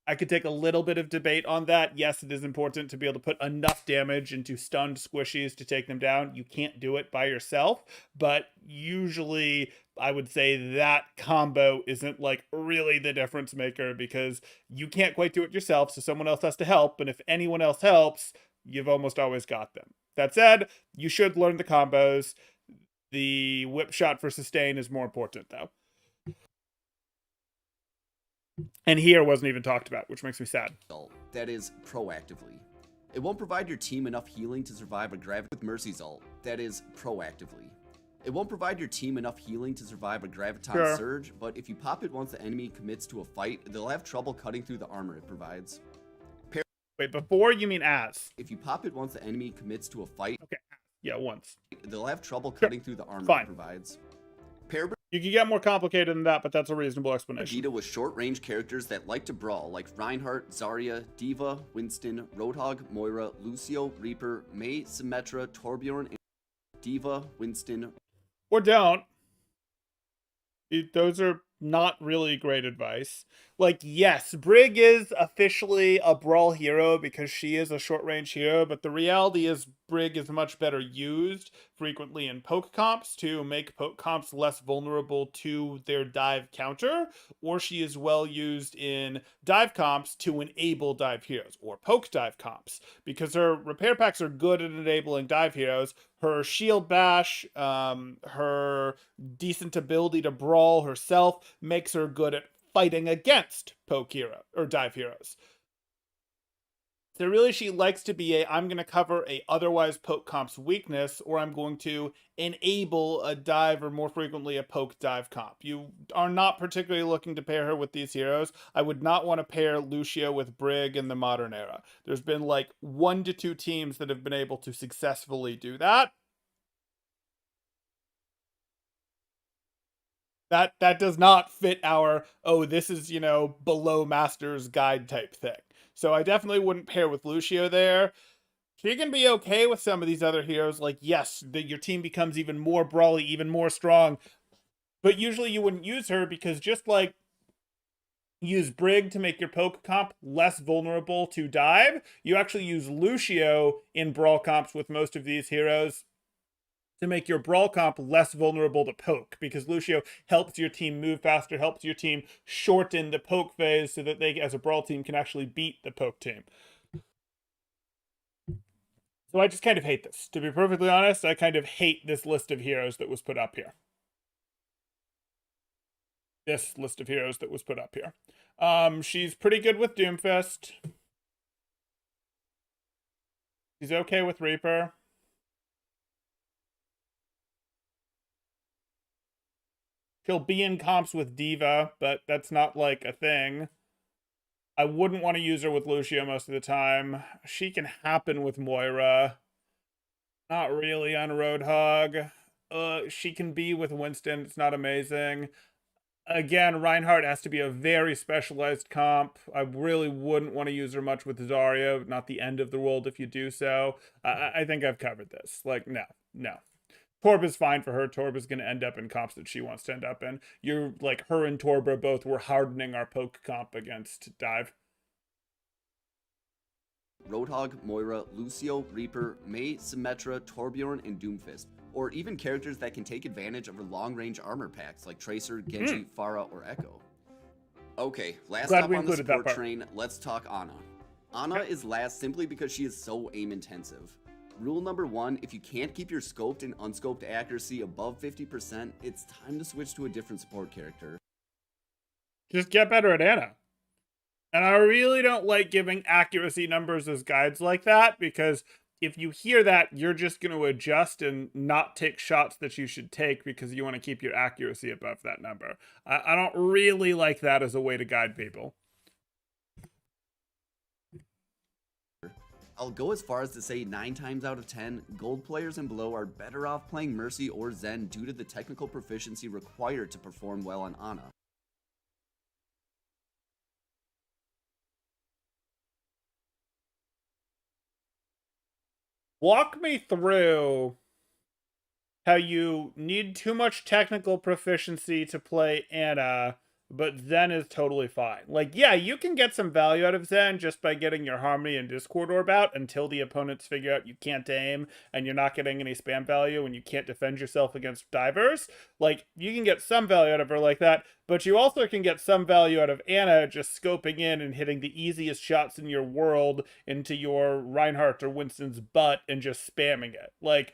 I could take a little bit of debate on that. Yes, it is important to be able to put enough damage into stunned squishies to take them down. You can't do it by yourself, but usually I would say that combo isn't, like, really the difference maker because you can't quite do it yourself, so someone else has to help, and if anyone else helps, you've almost always got them. That said, you should learn the combos. The whip shot for sustain is more important, though. And here wasn't even talked about, which makes me sad. That is proactively. It won't provide your team enough healing to survive a graviton with Mercy's ult. That is proactively. It won't provide your team enough healing to survive a graviton surge, but if you pop it once the enemy commits to a fight, they'll have trouble cutting through the armor it provides. Wait, before you mean as? If you pop it once the enemy commits to a fight, okay, yeah, once. They'll have trouble cutting through the armor it provides. You can get more complicated than that, but that's a reasonable explanation. Brigitta with short-range characters that like to brawl, like Reinhardt, Zarya, D.Va, Winston, Roadhog, Moira, Lucio, Reaper, Mei, Symmetra, Torbjorn, and D.Va, Winston. Or don't. Those are not really great advice. Like, yes, Brig is officially a brawl hero because she is a short-range hero, but the reality is Brig is much better used frequently in poke comps to make poke comps less vulnerable to their dive counter, or she is well used in dive comps to enable dive heroes, or poke dive comps, because her repair packs are good at enabling dive heroes. Her shield bash, her decent ability to brawl herself makes her good at fighting against poke hero or dive heroes. So really she likes to be I'm going to cover a otherwise poke comp's weakness, or I'm going to enable a dive or more frequently a poke dive comp. You are not particularly looking to pair her with these heroes. I would not want to pair Lucio with Brig in the modern era. There's been like 1 to 2 teams that have been able to successfully do that. That does not fit our, this is, below master's guide type thing. So I definitely wouldn't pair with Lucio there. She can be okay with some of these other heroes. Like, yes, your team becomes even more brawly, even more strong. But usually you wouldn't use her because just like use Brig to make your poke comp less vulnerable to dive, you actually use Lucio in brawl comps with most of these heroes to make your brawl comp less vulnerable to poke, because Lucio helps your team move faster, helps your team shorten the poke phase so that they, as a brawl team, can actually beat the poke team. So I just kind of hate this. To be perfectly honest, I kind of hate this list of heroes that was put up here. this list of heroes that was put up here. She's pretty good with Doomfist. She's okay with Reaper. She'll be in comps with Diva, but that's not like a thing. I wouldn't want to use her with Lucio most of the time. She can happen with Moira. Not really on Roadhog. She can be with Winston. It's not amazing. Again, Reinhardt has to be a very specialized comp. I really wouldn't want to use her much with Zarya. Not the end of the world if you do so. I think I've covered this. Like, no. Torb is fine for her. Torb is going to end up in comps that she wants to end up in. You're like, her and Torb both were hardening our poke comp against Dive. Roadhog, Moira, Lucio, Reaper, Mei, Symmetra, Torbjorn, and Doomfist. Or even characters that can take advantage of her long-range armor packs like Tracer, Genji, Pharah, or Echo. Okay, last Glad up we on the included that support part. train, let's talk Ana. Ana is last simply because she is so aim-intensive. Rule number 1, if you can't keep your scoped and unscoped accuracy above 50%, it's time to switch to a different support character. Just get better at Ana. And I really don't like giving accuracy numbers as guides like that, because if you hear that, you're just going to adjust and not take shots that you should take because you want to keep your accuracy above that number. I don't really like that as a way to guide people. I'll go as far as to say 9 times out of 10, gold players and below are better off playing Mercy or Zen due to the technical proficiency required to perform well on Ana. Walk me through how you need too much technical proficiency to play Ana, but Zen is totally fine. Like, yeah, you can get some value out of Zen just by getting your Harmony and Discord Orb out until the opponents figure out you can't aim and you're not getting any spam value and you can't defend yourself against divers. Like, you can get some value out of her like that, but you also can get some value out of Ana just scoping in and hitting the easiest shots in your world into your Reinhardt or Winston's butt and just spamming it. Like,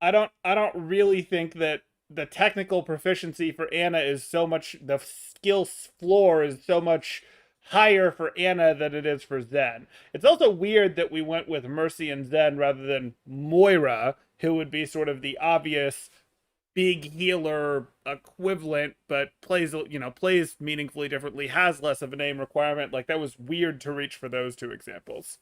I don't really think that the technical proficiency for Ana is so much, the skill floor is so much higher for Ana than it is for Zen. It's also weird that we went with Mercy and Zen rather than Moira, who would be sort of the obvious big healer equivalent, but plays meaningfully differently, has less of a name requirement. Like, that was weird to reach for those two examples.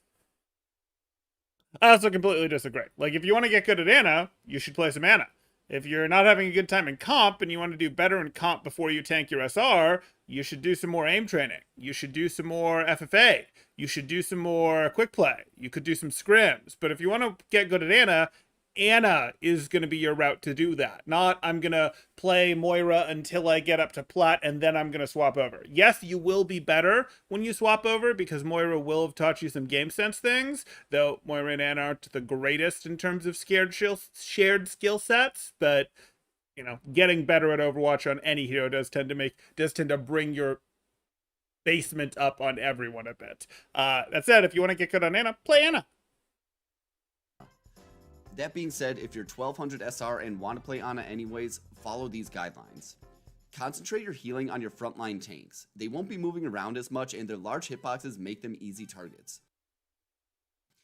I also completely disagree. Like, if you want to get good at Ana, you should play some Ana. If you're not having a good time in comp and you want to do better in comp before you tank your SR, you should do some more aim training. You should do some more FFA. You should do some more quick play. You could do some scrims. But if you want to get good at Ana is going to be your route to do that. Not, I'm going to play Moira until I get up to plat and then I'm going to swap over. Yes, you will be better when you swap over because Moira will have taught you some game sense things, though Moira and Ana aren't the greatest in terms of shared skill sets, but getting better at Overwatch on any hero does tend to bring your basement up on everyone a bit. That said, if you want to get good on Ana, play Ana. That being said, if you're 1200 SR and want to play Ana anyways, follow these guidelines. Concentrate your healing on your frontline tanks. They won't be moving around as much and their large hitboxes make them easy targets.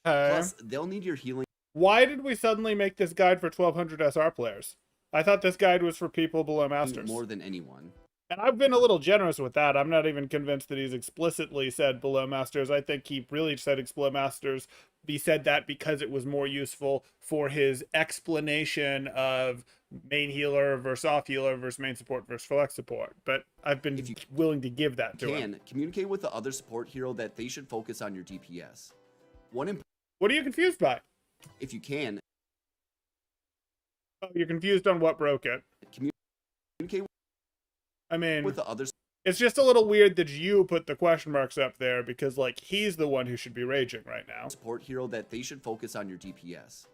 Plus, they'll need your healing. Why did we suddenly make this guide for 1200 SR players? I thought this guide was for people below Masters. More than anyone. And I've been a little generous with that. I'm not even convinced that he's explicitly said below Masters. I think he really said below Masters. He said that because it was more useful for his explanation of main healer versus off healer versus main support versus flex support. But I've been willing to give that to him. Communicate with the other support hero that they should focus on your DPS. What are you confused by? If you can. Oh, you're confused on what broke it. Communicate with the others. It's just a little weird that you put the question marks up there because, like, he's the one who should be raging right now. Support hero that they should focus on your DPS.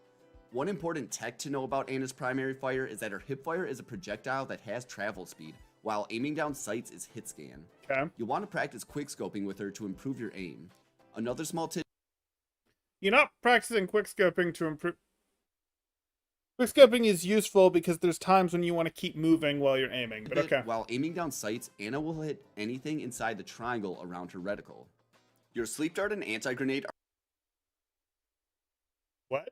One important tech to know about Ana's primary fire is that her hipfire is a projectile that has travel speed, while aiming down sights is hit scan. Okay. You'll want to practice quick scoping with her to improve your aim. Another small tip. You're not practicing quick scoping to improve. Quickscoping is useful because there's times when you want to keep moving while you're aiming, but okay. While aiming down sights, Ana will hit anything inside the triangle around her reticle. Your sleep dart and anti-grenade are... What?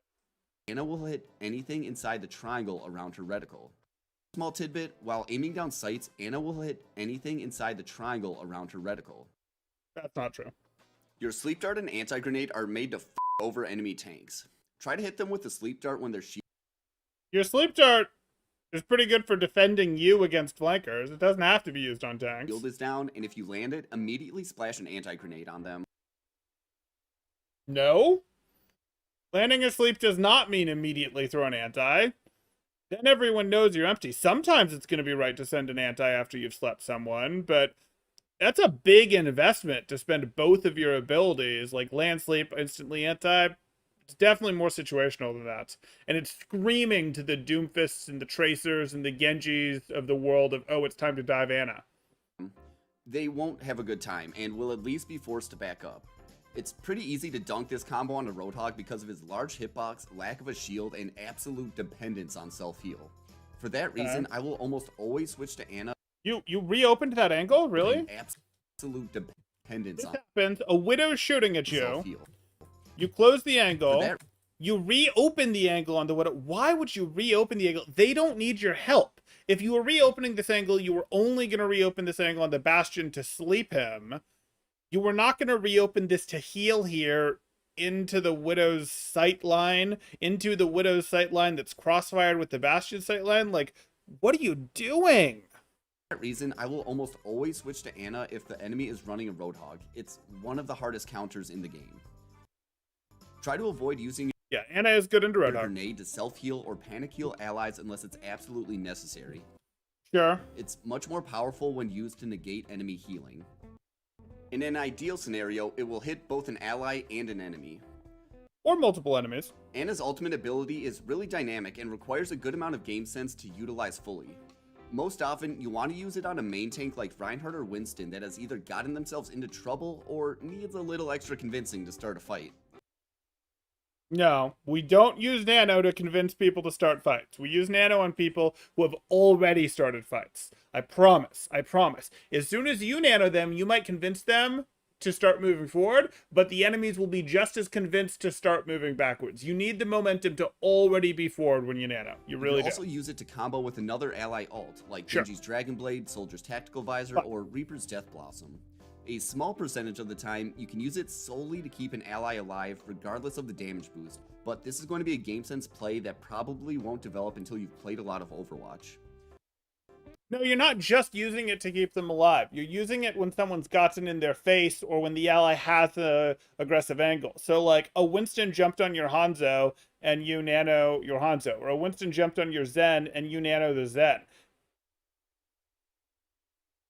Ana will hit anything inside the triangle around her reticle. Small tidbit, while aiming down sights, Ana will hit anything inside the triangle around her reticle. That's not true. Your sleep dart and anti-grenade are made to over enemy tanks. Try to hit them with the sleep dart when they're Your sleep dart is pretty good for defending you against flankers. It doesn't have to be used on tanks. shield is down, and if you land it, immediately splash an anti-grenade on them. No? Landing asleep does not mean immediately throw an anti. Then everyone knows you're empty. Sometimes it's going to be right to send an anti after you've slept someone, but that's a big investment to spend both of your abilities, like land sleep, instantly anti. It's definitely more situational than that. And it's screaming to the Doomfists and the Tracers and the Genjis of the world of, oh, it's time to dive Ana. They won't have a good time, and will at least be forced to back up. It's pretty easy to dunk this combo on a Roadhog because of his large hitbox, lack of a shield, and absolute dependence on self-heal. For that reason, I will almost always switch to Ana. You reopened that angle? Really? Absolute dependence This on happens. A Widow's shooting at you. self-heal. You close the angle. You reopen the angle on the Widow. Why would you reopen the angle? They don't need your help. If you were reopening this angle, you were only going to reopen this angle on the Bastion to sleep him. You were not going to reopen this to heal here into the Widow's sight line, into the Widow's sight line that's crossfired with the Bastion sight line. Like, what are you doing? For that reason, I will almost always switch to Ana if the enemy is running a Roadhog. It's one of the hardest counters in the game. Try to avoid using Yeah, Ana is good into your Roadhog. grenade to self-heal or panic heal allies unless it's absolutely necessary. Sure. It's much more powerful when used to negate enemy healing. In an ideal scenario, it will hit both an ally and an enemy. Or multiple enemies. Ana's ultimate ability is really dynamic and requires a good amount of game sense to utilize fully. Most often, you want to use it on a main tank like Reinhardt or Winston that has either gotten themselves into trouble or needs a little extra convincing to start a fight. No, we don't use Nano to convince people to start fights. We use Nano on people who have already started fights. I promise. I promise. As soon as you Nano them, you might convince them to start moving forward, but the enemies will be just as convinced to start moving backwards. You need the momentum to already be forward when you Nano. You really do. You can also use it to combo with another ally ult, like Sure. Genji's Dragon Blade, Soldier's Tactical Visor, or Reaper's Death Blossom. A small percentage of the time, you can use it solely to keep an ally alive, regardless of the damage boost, but this is going to be a game sense play that probably won't develop until you've played a lot of Overwatch. No, you're not just using it to keep them alive. You're using it when someone's gotten in their face or when the ally has a aggressive angle. So like a Winston jumped on your Hanzo and you Nano your Hanzo, or a Winston jumped on your Zen and you Nano the Zen.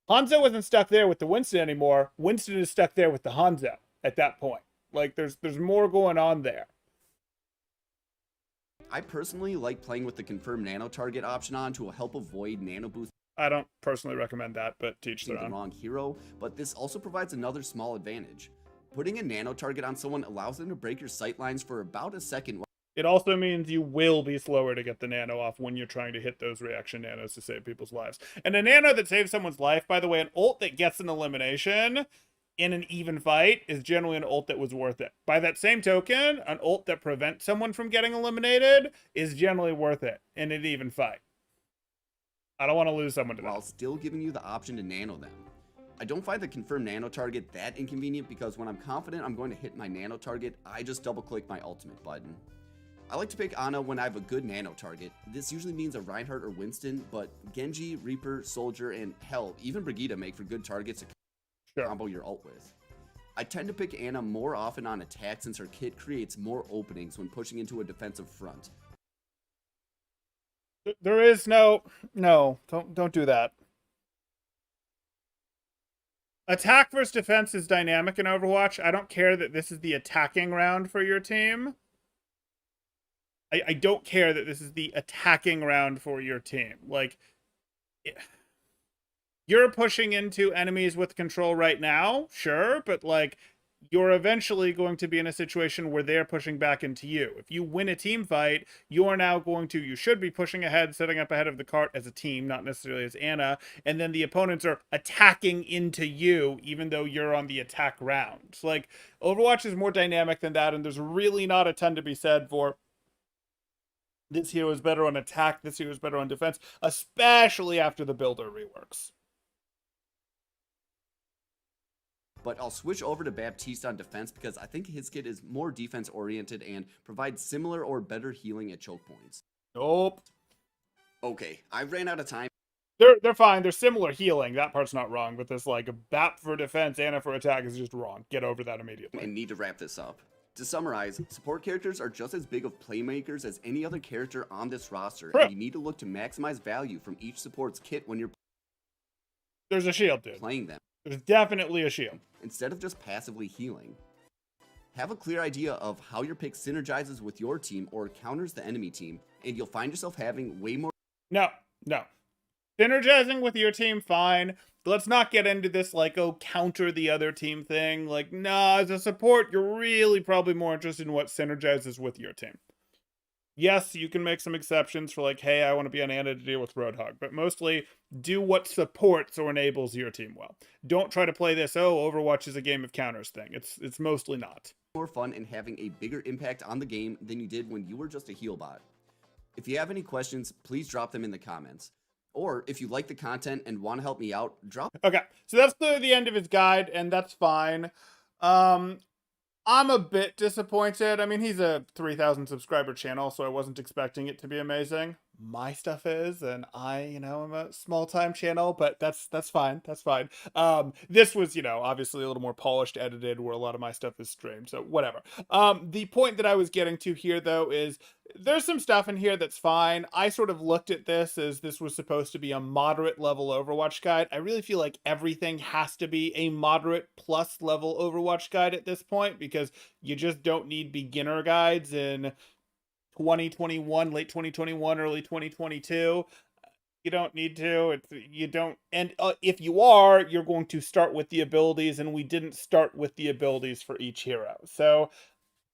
Hanzo isn't stuck there with the Winston anymore. Winston is stuck there with the Hanzo at that point. Like there's more going on there. I personally like playing with the confirmed nano target option on to help avoid nano boost I don't personally recommend that, but teach their the own. wrong hero, but this also provides another small advantage. Putting a nano target on someone allows them to break your sight lines for about a second. It also means you will be slower to get the nano off when you're trying to hit those reaction nanos to save people's lives. And a nano that saves someone's life, by the way, an ult that gets an elimination in an even fight is generally an ult that was worth it. By that same token, an ult that prevents someone from getting eliminated is generally worth it in an even fight. I don't want to lose someone to While that. still giving you the option to nano them. I don't find the confirmed nano target that inconvenient because when I'm confident I'm going to hit my nano target, I just double click my ultimate button. I like to pick Ana when I have a good nano target. This usually means a Reinhardt or Winston, but Genji, Reaper, Soldier, and hell, even Brigitta make for good targets to combo your ult with. I tend to pick Ana more often on attack since her kit creates more openings when pushing into a defensive front. There is no, don't do that. Attack versus defense is dynamic in Overwatch. I don't care that this is the attacking round for your team. I don't care that this is the attacking round for your team. Like, you're pushing into enemies with control right now, sure, but like, you're eventually going to be in a situation where they're pushing back into you. If you win a team fight, you should be pushing ahead, setting up ahead of the cart as a team, not necessarily as Anna, and then the opponents are attacking into you, even though you're on the attack round. Like, Overwatch is more dynamic than that, and there's really not a ton to be said for this hero is better on attack, this hero is better on defense, especially after the builder reworks. But I'll switch over to Baptiste on defense because I think his kit is more defense oriented and provides similar or better healing at choke points. Nope. Okay, I ran out of time. They're fine. They're similar healing. That part's not wrong. But this, like, BAP for defense, Anna for attack is just wrong. Get over that immediately. And need to wrap this up. To summarize, support characters are just as big of playmakers as any other character on this roster, and you need to look to maximize value from each support's kit when you're There's a shield, dude. Playing them. There's definitely a shield. Instead of just passively healing. Have a clear idea of how your pick synergizes with your team or counters the enemy team, and you'll find yourself having way more... No. Synergizing with your team, fine. But let's not get into this, like, oh, counter the other team thing. Like, nah, as a support, you're really probably more interested in what synergizes with your team. Yes, you can make some exceptions for, like, hey, I want to be on Anna to deal with Roadhog, but mostly do what supports or enables your team well. Don't try to play this, oh, Overwatch is a game of counters thing. It's mostly not. More fun and having a bigger impact on the game than you did when you were just a heal bot. If you have any questions, please drop them in the comments. Or if you like the content and want to help me out, drop... Okay, so that's the end of his guide, and that's fine. I'm a bit disappointed. I mean, he's a 3,000 subscriber channel, so I wasn't expecting it to be amazing. My stuff is, and I, am a small-time channel, but that's fine. That's fine. This was, obviously a little more polished, edited, where a lot of my stuff is streamed, so whatever. The point that I was getting to here, though, is there's some stuff in here that's fine. I sort of looked at this as this was supposed to be a moderate level Overwatch guide. I really feel like everything has to be a moderate plus level Overwatch guide at this point, because you just don't need beginner guides in 2021, late 2021, early 2022. You don't need to. And if you are, you're going to start with the abilities, and we didn't start with the abilities for each hero. So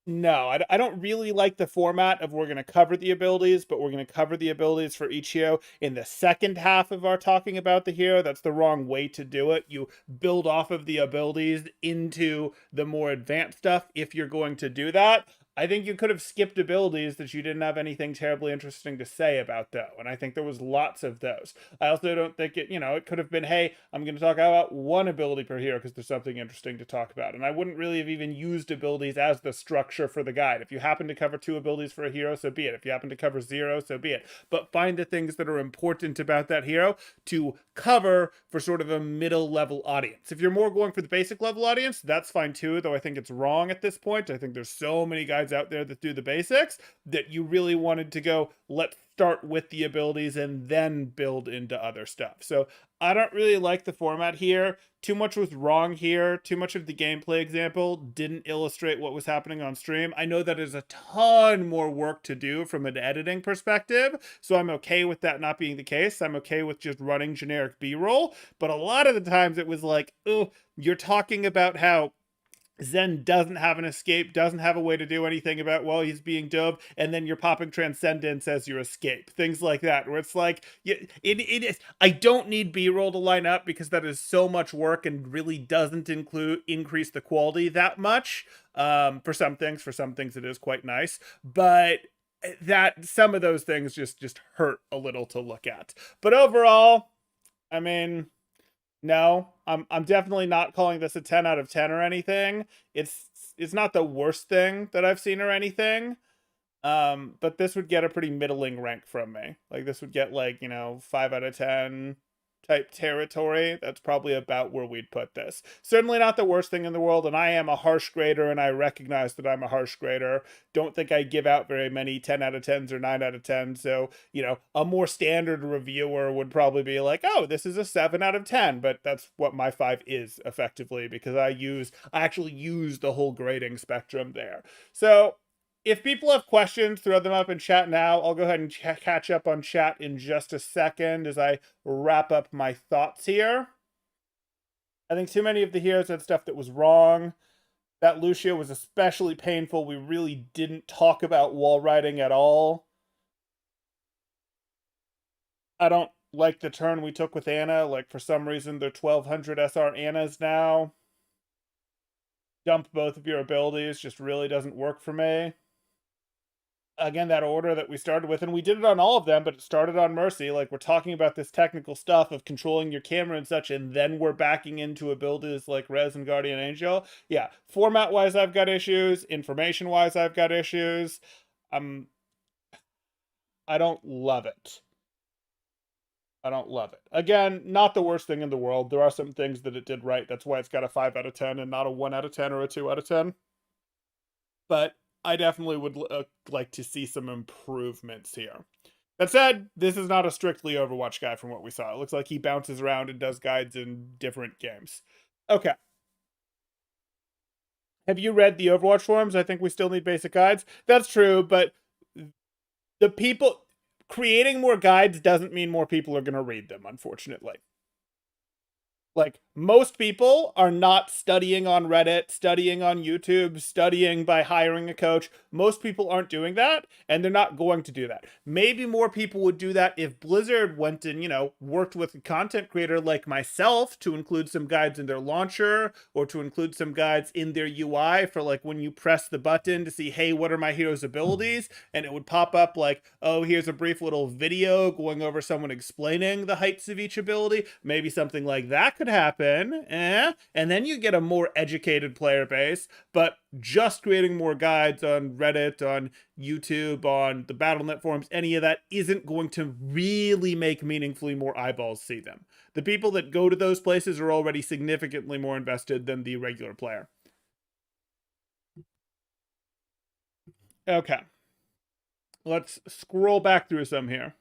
no, I don't really like the format of we're going to cover the abilities, but we're going to cover the abilities for each hero in the second half of our talking about the hero. That's the wrong way to do it. You build off of the abilities into the more advanced stuff if you're going to do that. I think you could have skipped abilities that you didn't have anything terribly interesting to say about, though, and I think there was lots of those. I also don't think it could have been, hey, I'm going to talk about one ability per hero because there's something interesting to talk about, and I wouldn't really have even used abilities as the structure for the guide. If you happen to cover 2 abilities for a hero, so be it. If you happen to cover 0, so be it. But find the things that are important about that hero to cover for sort of a middle-level audience. If you're more going for the basic level audience, that's fine too, though I think it's wrong at this point. I think there's so many guides out there that do the basics that you really wanted to go, let's start with the abilities and then build into other stuff. So I don't really like the format here. Too much was wrong here. Too much of the gameplay example didn't illustrate what was happening on stream. I know that is a ton more work to do from an editing perspective, so I'm okay with that not being the case. I'm okay with just running generic B-roll, but a lot of the times it was like, oh, you're talking about how Zen doesn't have an escape, doesn't have a way to do anything about while he's being dubbed, and then you're popping Transcendence as your escape. Things like that, where it's like, it is. I don't need B-roll to line up because that is so much work and really doesn't increase the quality that much. For some things it is quite nice, but that some of those things just hurt a little to look at. But overall, I mean, no, I'm definitely not calling this a 10 out of 10 or anything. It's not the worst thing that I've seen or anything. But this would get a pretty middling rank from me. Like, this would get, like, 5 out of 10 type territory. That's probably about where we'd put this. Certainly not the worst thing in the world, and I am a harsh grader, and I recognize that I'm a harsh grader. Don't think I give out very many 10 out of 10s or 9 out of 10s, so, a more standard reviewer would probably be like, oh, this is a 7 out of 10, but that's what my 5 is, effectively, because I actually use the whole grading spectrum there. So, if people have questions, throw them up in chat now. I'll go ahead and catch up on chat in just a second as I wrap up my thoughts here. I think too many of the heroes had stuff that was wrong. That Lucio was especially painful. We really didn't talk about wall riding at all. I don't like the turn we took with Anna. Like, for some reason, they're 1200 SR Annas now. Dump both of your abilities just really doesn't work for me. Again, that order that we started with, and we did it on all of them, but it started on Mercy. Like, we're talking about this technical stuff of controlling your camera and such, and then we're backing into abilities like Res and Guardian Angel. Yeah, format-wise, I've got issues. Information-wise, I've got issues. I don't love it. I don't love it. Again, not the worst thing in the world. There are some things that it did right. That's why it's got a 5 out of 10 and not a 1 out of 10 or a 2 out of 10. But I definitely would like to see some improvements here. That said, this is not a strictly Overwatch guy from what we saw. It looks like he bounces around and does guides in different games. Okay. Have you read the Overwatch forums? I think we still need basic guides. That's true, but the people creating more guides doesn't mean more people are going to read them, unfortunately. Like, most people are not studying on Reddit, studying on YouTube, studying by hiring a coach. Most people aren't doing that, and they're not going to do that. Maybe more people would do that if Blizzard went and, worked with a content creator like myself to include some guides in their launcher, or to include some guides in their UI for, like, when you press the button to see, hey, what are my hero's abilities? And it would pop up like, oh, here's a brief little video going over someone explaining the heights of each ability. Maybe something like that could happen, and then you get a more educated player base. But just creating more guides on Reddit, on YouTube, on the Battle.net forums, any of that isn't going to really make meaningfully more eyeballs see them. The people that go to those places are already significantly more invested than the regular player. Okay. Let's scroll back through some here.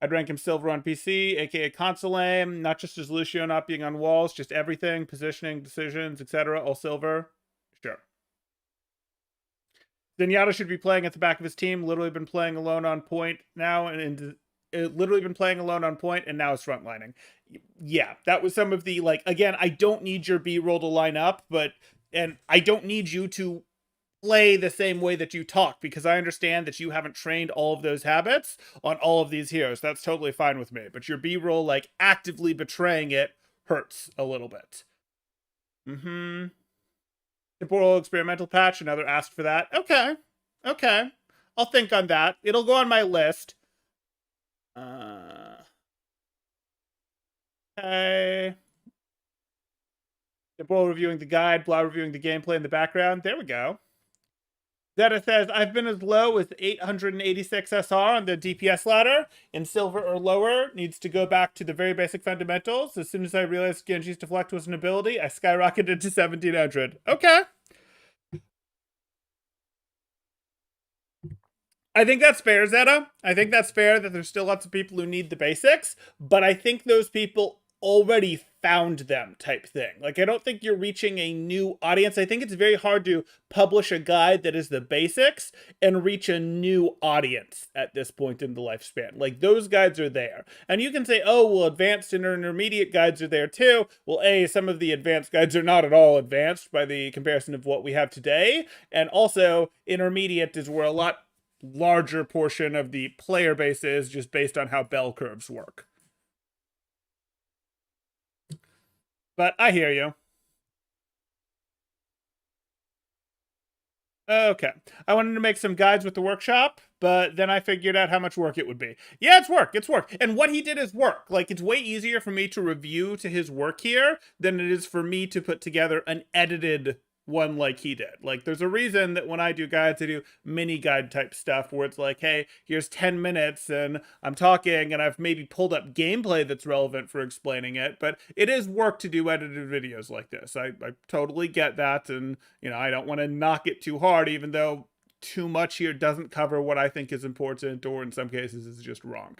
I'd rank him silver on PC, aka console aim, not just as Lucio not being on walls, just everything, positioning, decisions, etc. All silver. Sure. Zenyatta should be playing at the back of his team. Literally been playing alone on point now, and literally been playing alone on point, and now is frontlining. Yeah, that was some of the, like, again, I don't need your B-roll to line up, and I don't need you to play the same way that you talk, because I understand that you haven't trained all of those habits on all of these heroes. That's totally fine with me. But your B-roll, like, actively betraying it hurts a little bit. Temporal experimental patch, another ask for that. Okay. I'll think on that. It'll go on my list. Okay. Temporal reviewing the guide, blah reviewing the gameplay in the background. There we go. Zeta says, I've been as low as 886 SR on the DPS ladder. In silver or lower, needs to go back to the very basic fundamentals. As soon as I realized Genji's deflect was an ability, I skyrocketed to 1700. Okay. I think that's fair, Zeta. I think that's fair that there's still lots of people who need the basics, but I think those people already found them type thing. Like, I don't think you're reaching a new audience. I think it's very hard to publish a guide that is the basics and reach a new audience at this point in the lifespan. Like, those guides are there. And you can say, oh, well, advanced and intermediate guides are there too. Well, A, some of the advanced guides are not at all advanced by the comparison of what we have today. And also, intermediate is where a lot larger portion of the player base is, just based on how bell curves work. But I hear you. Okay. I wanted to make some guides with the workshop, but then I figured out how much work it would be. Yeah, it's work. And what he did is work. Like, it's way easier for me to review to his work here than it is for me to put together an edited one like he did. Like, there's a reason that when I do guides, I do mini guide type stuff where it's like, hey, here's 10 minutes and I'm talking and I've maybe pulled up gameplay that's relevant for explaining it, but it is work to do edited videos like this. I totally get that, and I don't want to knock it too hard, even though too much here doesn't cover what I think is important, or in some cases is just wrong.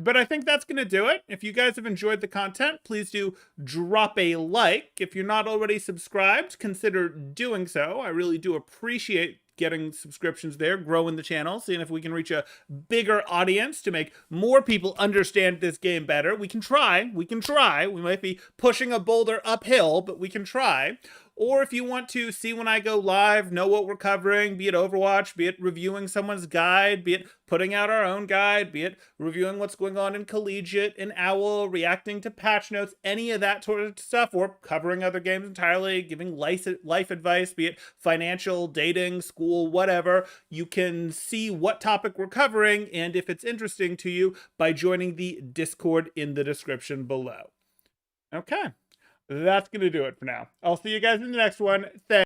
But I think that's going to do it. If you guys have enjoyed the content, please do drop a like. If you're not already subscribed, consider doing so. I really do appreciate getting subscriptions there, growing the channel, seeing if we can reach a bigger audience to make more people understand this game better. We can try. We can try. We might be pushing a boulder uphill, but we can try. Or if you want to see when I go live, know what we're covering, be it Overwatch, be it reviewing someone's guide, be it putting out our own guide, be it reviewing what's going on in Collegiate, in Owl, reacting to patch notes, any of that sort of stuff, or covering other games entirely, giving life advice, be it financial, dating, school, whatever, you can see what topic we're covering and if it's interesting to you by joining the Discord in the description below. Okay. That's going to do it for now. I'll see you guys in the next one. Thanks.